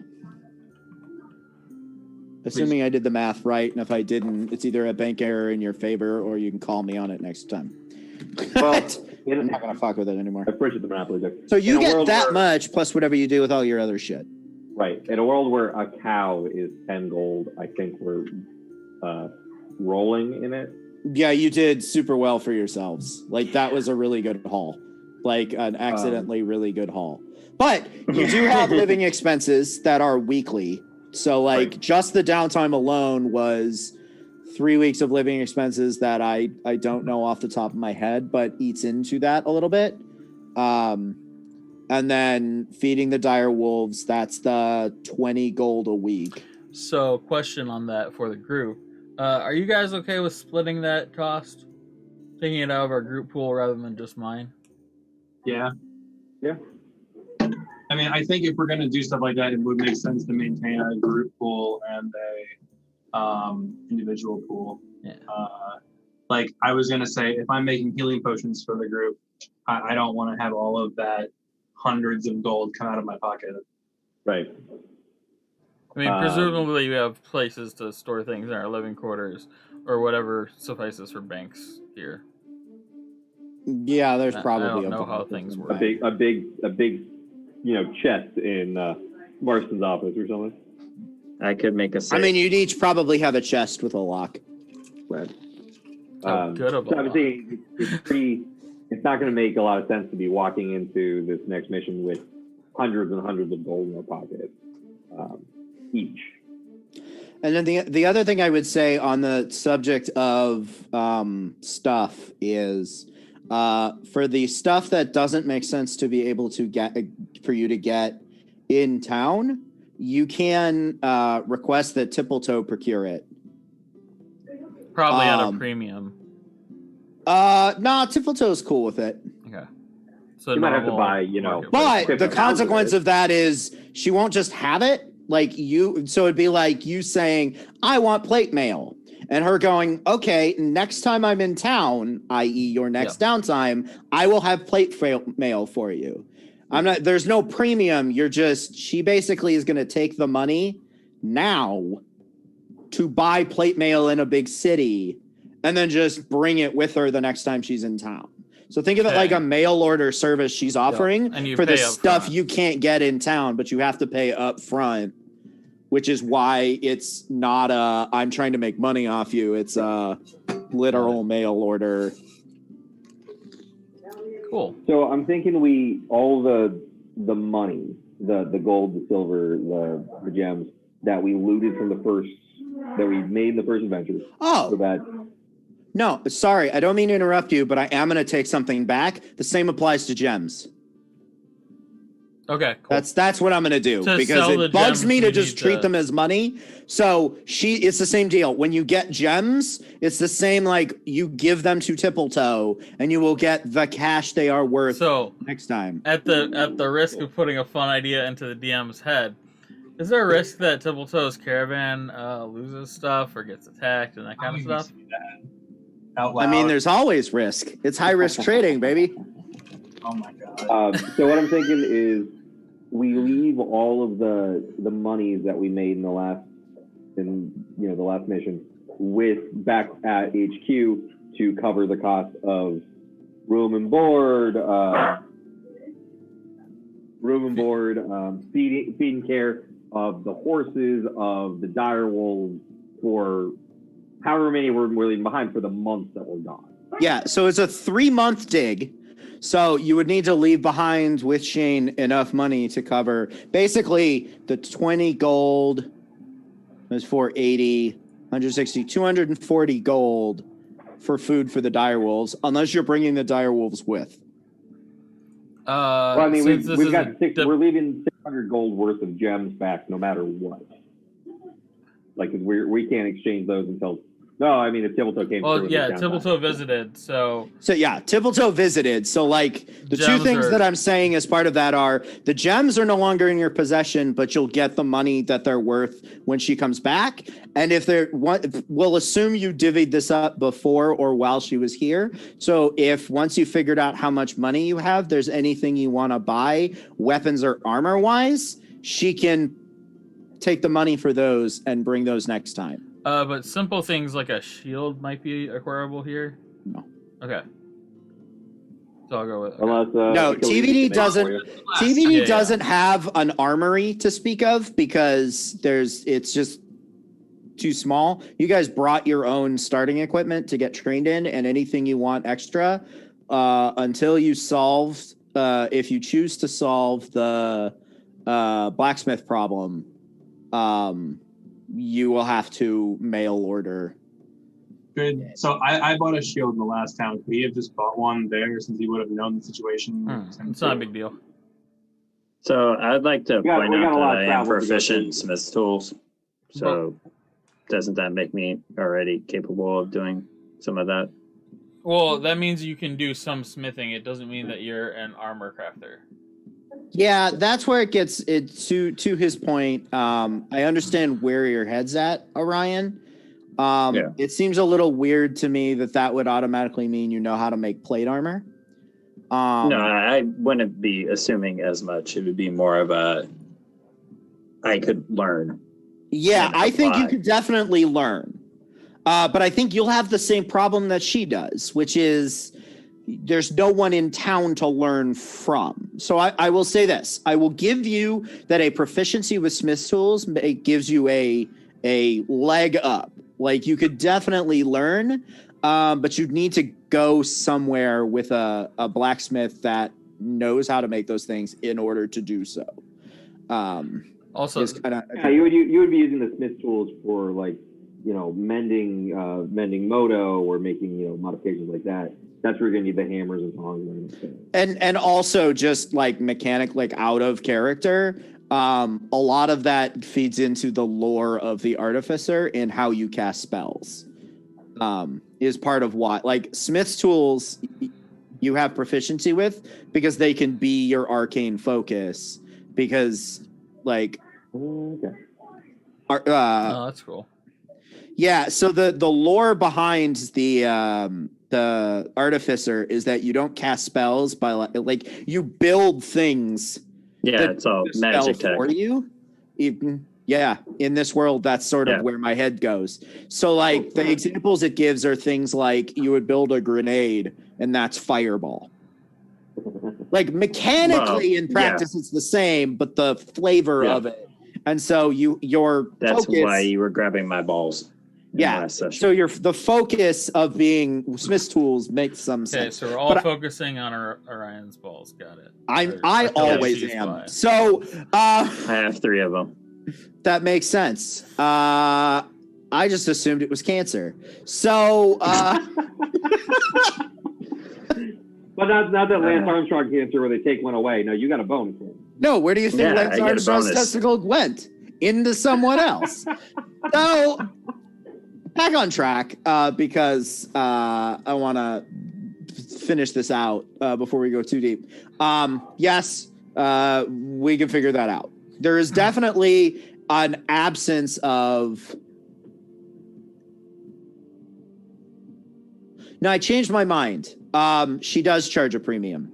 Speaker 6: Assuming I did the math right, and if I didn't, it's either a bank error in your favor or you can call me on it next time.
Speaker 4: Well,
Speaker 6: I'm not going to fuck with it anymore.
Speaker 4: I appreciate the monopoly there.
Speaker 6: So you
Speaker 4: In a
Speaker 6: get
Speaker 4: world
Speaker 6: that
Speaker 4: where-
Speaker 6: much plus whatever you do with all your other shit.
Speaker 4: Right. In a world where a cow is 10 gold, I think we're rolling in it.
Speaker 6: Yeah, you did super well for yourselves. Like, that was a really good haul. Like, an accidentally really good haul. But you do have living expenses that are weekly. So, like,
Speaker 4: Right.
Speaker 6: just the downtime alone was 3 weeks of living expenses that I don't know off the top of my head, but eats into that a little bit. And then feeding the dire wolves, that's the 20 gold a week.
Speaker 3: So, question on that for the group. Are you guys okay with splitting that cost? Taking it out of our group pool rather than just mine?
Speaker 5: Yeah.
Speaker 4: Yeah.
Speaker 5: I mean, I think if we're going to do stuff like that, it would make sense to maintain a group pool and a individual pool.
Speaker 3: Yeah.
Speaker 5: Like I was going to say, if I'm making healing potions for the group, I don't want to have all of that hundreds of gold come out of my pocket.
Speaker 4: Right.
Speaker 3: I mean, presumably you have places to store things in our living quarters or whatever suffices for banks here.
Speaker 6: Yeah, there's probably
Speaker 3: I don't know
Speaker 6: a
Speaker 3: how things
Speaker 4: A
Speaker 3: work.
Speaker 4: big, chest in Marston's office or something.
Speaker 2: I could make a
Speaker 6: I
Speaker 2: save.
Speaker 6: mean, you'd each probably have a chest with a lock.
Speaker 4: Right.
Speaker 3: How good of a
Speaker 4: so I'm
Speaker 3: lot.
Speaker 4: saying it's not going to make a lot of sense to be walking into this next mission with hundreds and hundreds of gold in our pocket each.
Speaker 6: And then the other thing I would say on the subject of stuff is for the stuff that doesn't make sense to be able to get for you to get in town, you can request that Tippletoe procure it.
Speaker 3: Probably at a premium.
Speaker 6: Nah, Tippletoe's cool with it.
Speaker 3: Okay. So
Speaker 4: You might have to
Speaker 3: normal
Speaker 4: buy,
Speaker 3: marketplace
Speaker 6: But
Speaker 3: price.
Speaker 6: the consequence of that is she won't just have it. Like you, so it'd be like you saying, I want plate mail. And her going, okay, next time I'm in town, i.e. your next downtime, I will have plate mail for you. There's no premium. She basically is going to take the money now to buy plate mail in a big city and then just bring it with her the next time she's in town. So think of it like a mail order service she's offering
Speaker 3: And you
Speaker 6: for the
Speaker 3: pay up
Speaker 6: stuff
Speaker 3: front.
Speaker 6: you can't get in town, but you have to pay up front, which is why it's not I'm trying to make money off you. It's a literal mail order.
Speaker 3: Cool.
Speaker 4: So I'm thinking all the money, the gold, the silver, the gems that we looted from that we made in the first adventure.
Speaker 6: Oh.
Speaker 4: So that
Speaker 6: No, sorry. I don't mean to interrupt you, but I am going to take something back. The same applies to gems.
Speaker 3: Okay, cool.
Speaker 6: That's what I'm gonna do
Speaker 3: To
Speaker 6: because
Speaker 3: sell the
Speaker 6: it bugs
Speaker 3: gems,
Speaker 6: me to
Speaker 3: you
Speaker 6: just
Speaker 3: need
Speaker 6: treat
Speaker 3: to-
Speaker 6: them as money. So it's the same deal. When you get gems, it's the same. Like you give them to Tippletoe, and you will get the cash they are worth
Speaker 3: So
Speaker 6: next time.
Speaker 3: at the risk of putting a fun idea into the DM's head, is there a risk that Tippletoe's caravan loses stuff or gets attacked and that kind of stuff?
Speaker 5: Out loud.
Speaker 6: I mean, there's always risk. It's high risk trading, baby.
Speaker 5: Oh my god.
Speaker 4: So what I'm thinking is we leave all of the monies that we made in the last mission with back at HQ to cover the cost of room and board, feeding care of the horses, of the dire wolves, for however many we're leaving behind for the months that we're gone.
Speaker 6: Yeah, so it's a 3-month dig. So you would need to leave behind with Shane enough money to cover basically the 20 gold. There's 480, 160, 240 gold for food for the direwolves, unless you're bringing the direwolves with.
Speaker 4: Well, I mean, we're leaving 600 gold worth of gems back no matter what. Like, we can't exchange those until. No, I mean, if Tippletoe came through.
Speaker 3: Yeah, Tippletoe visited, so
Speaker 6: yeah, Tippletoe visited. So, like, the two things that I'm saying as part of that are the gems are no longer in your possession, but you'll get the money that they're worth when she comes back. And if we'll assume you divvied this up before or while she was here. So if once you figured out how much money you have, there's anything you want to buy, weapons or armor wise, she can take the money for those and bring those next time.
Speaker 3: But simple things like a shield might be acquirable here.
Speaker 6: No.
Speaker 3: Okay. So I'll go with. Okay.
Speaker 4: Unless,
Speaker 6: no, TVD doesn't. TVD
Speaker 3: Yeah.
Speaker 6: doesn't have an armory to speak of because it's just too small. You guys brought your own starting equipment to get trained in, and anything you want extra until you solved. If you choose to solve the blacksmith problem, you will have to mail order.
Speaker 5: Good. So I bought a shield in the last town. Could he have just bought one there since he would have known the situation?
Speaker 3: It's not a big deal.
Speaker 2: So I'd like to point out that I am
Speaker 4: travel to go
Speaker 2: proficient in
Speaker 4: through.
Speaker 2: Smith's tools. So doesn't that make me already capable of doing some of that?
Speaker 3: Well, that means you can do some smithing. It doesn't mean that you're an armor crafter.
Speaker 6: Yeah, that's where it gets it to his point. I understand where your head's at, Orion. It seems a little weird to me that would automatically mean you know how to make plate armor.
Speaker 2: No, I wouldn't be assuming as much. It would be more of I could learn.
Speaker 6: Yeah, I think you could definitely learn. But I think you'll have the same problem that she does, which is there's no one in town to learn from. So I will say this. I will give you that a proficiency with Smith's tools gives you a leg up. Like you could definitely learn, but you'd need to go somewhere with a blacksmith that knows how to make those things in order to do so.
Speaker 3: Also,
Speaker 4: you would be using the Smith tools for mending moto or making modifications like that. That's where you're gonna need the hammers and tongs
Speaker 6: and also just like mechanic, like out of character. A lot of that feeds into the lore of the Artificer and how you cast spells. Is part of what like Smith's tools you have proficiency with because they can be your arcane focus because
Speaker 3: that's cool.
Speaker 6: Yeah, so the lore behind the Artificer is that you don't cast spells by like you build things.
Speaker 2: Yeah, it's all magic tech
Speaker 6: for you. In this world, that's sort of where my head goes. So like the examples it gives are things like you would build a grenade and that's fireball. Like mechanically in practice, it's the same, but the flavor of it. And so that's focus,
Speaker 2: why you were grabbing my balls. So
Speaker 6: the focus of being Smith's tools makes some sense.
Speaker 3: Okay, so we're all focusing on Orion's balls. Got it.
Speaker 6: I always am. So
Speaker 2: I have 3 of them.
Speaker 6: That makes sense. I just assumed it was cancer. So
Speaker 4: but not that Lance Armstrong cancer where they take one away. No, you got a bone.
Speaker 6: No, where do you think
Speaker 2: Yeah,
Speaker 6: Lance
Speaker 2: I get a
Speaker 6: Armstrong's
Speaker 2: bonus.
Speaker 6: testicle went? Into someone else. So, back on track, because I want to finish this out before we go too deep. Yes, we can figure that out. There is definitely an absence of... No, I changed my mind. She does charge a premium.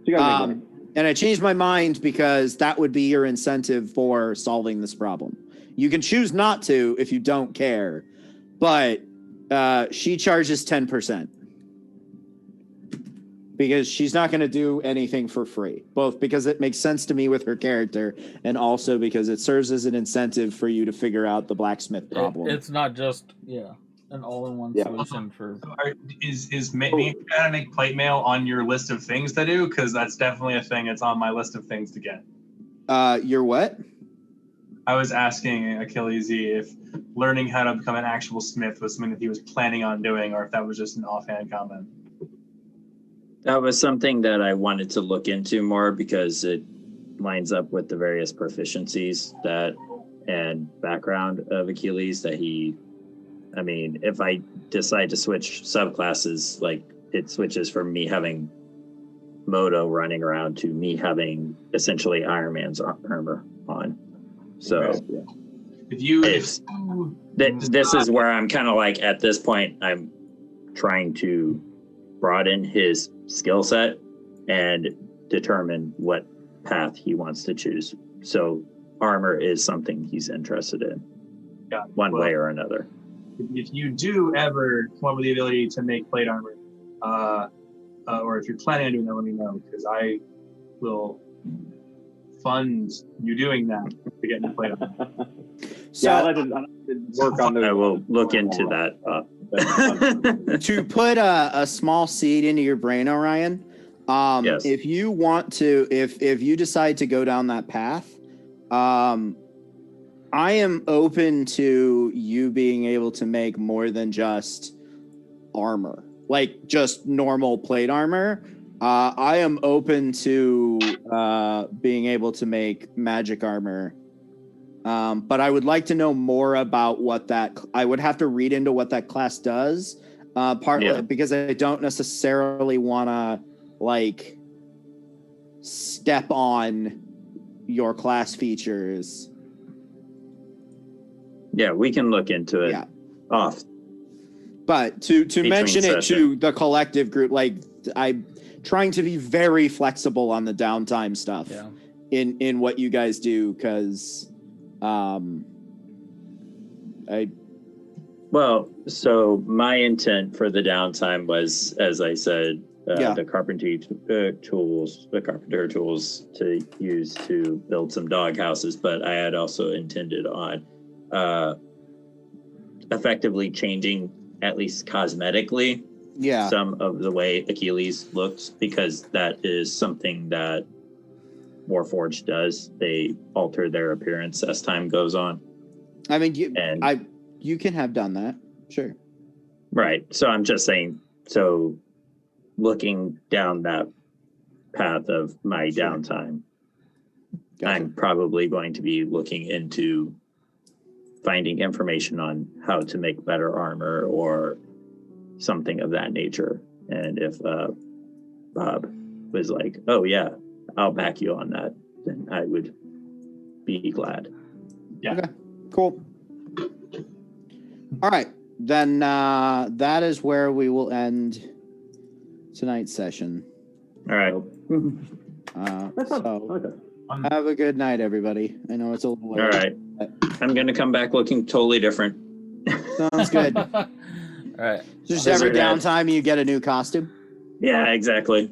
Speaker 4: You gotta make money.
Speaker 6: And I changed my mind because that would be your incentive for solving this problem. You can choose not to if you don't care, but she charges 10%. Because she's not going to do anything for free, both because it makes sense to me with her character and also because it serves as an incentive for you to figure out the blacksmith problem.
Speaker 3: It's not just, an all-in-one solution for...
Speaker 7: Is being able to make plate mail on your list of things to do? Because that's definitely a thing. It's on my list of things to get.
Speaker 6: Your what?
Speaker 7: I was asking Achilles if learning how to become an actual smith was something that he was planning on doing, or if that was just an offhand comment.
Speaker 2: That was something that I wanted to look into more because it lines up with the various proficiencies and background of Achilles that if I decide to switch subclasses, like it switches from me having Moto running around to me having essentially Iron Man's armor on. So
Speaker 7: This
Speaker 2: is where I'm kind of like, at this point, I'm trying to broaden his skill set and determine what path he wants to choose. So armor is something he's interested in, one way or another.
Speaker 7: If you do ever come up with the ability to make plate armor, or if you're planning on doing that, let me know, because I will fund you doing that to get into plate armor.
Speaker 6: So,
Speaker 4: I'd like to work on those.
Speaker 2: I will look into that.
Speaker 6: to put a small seed into your brain, Orion,
Speaker 2: Yes.
Speaker 6: if you want to, if you decide to go down that path, I am open to you being able to make more than just armor, like just normal plate armor. I am open to being able to make magic armor. But I would like to know more about what that... I would have to read into what that class does, partly because I don't necessarily want to, step on your class features.
Speaker 2: Yeah, we can look into it off.
Speaker 6: But to mention it
Speaker 2: session.
Speaker 6: to the collective group, I'm trying to be very flexible on the downtime stuff in what you guys do, because...
Speaker 2: So my intent for the downtime was, as I said, the carpenter tools to use to build some dog houses, but I had also intended on effectively changing, at least cosmetically, some of the way Achilles looks, because that is something that Warforged does. They alter their appearance as time goes on.
Speaker 6: I mean, you can have done that, sure.
Speaker 2: Right. So I'm just saying, so looking down that path of my downtime, I'm probably going to be looking into finding information on how to make better armor or something of that nature. And if Bob was like, oh yeah, I'll back you on that, then I would be glad.
Speaker 7: Yeah.
Speaker 6: Okay, cool. All right, then that is where we will end tonight's session.
Speaker 2: All right.
Speaker 6: Have a good night, everybody. I know it's a little late.
Speaker 2: All right. I'm going to come back looking totally different.
Speaker 6: Sounds good.
Speaker 3: All right.
Speaker 6: Just every downtime you get a new costume.
Speaker 2: Yeah, exactly.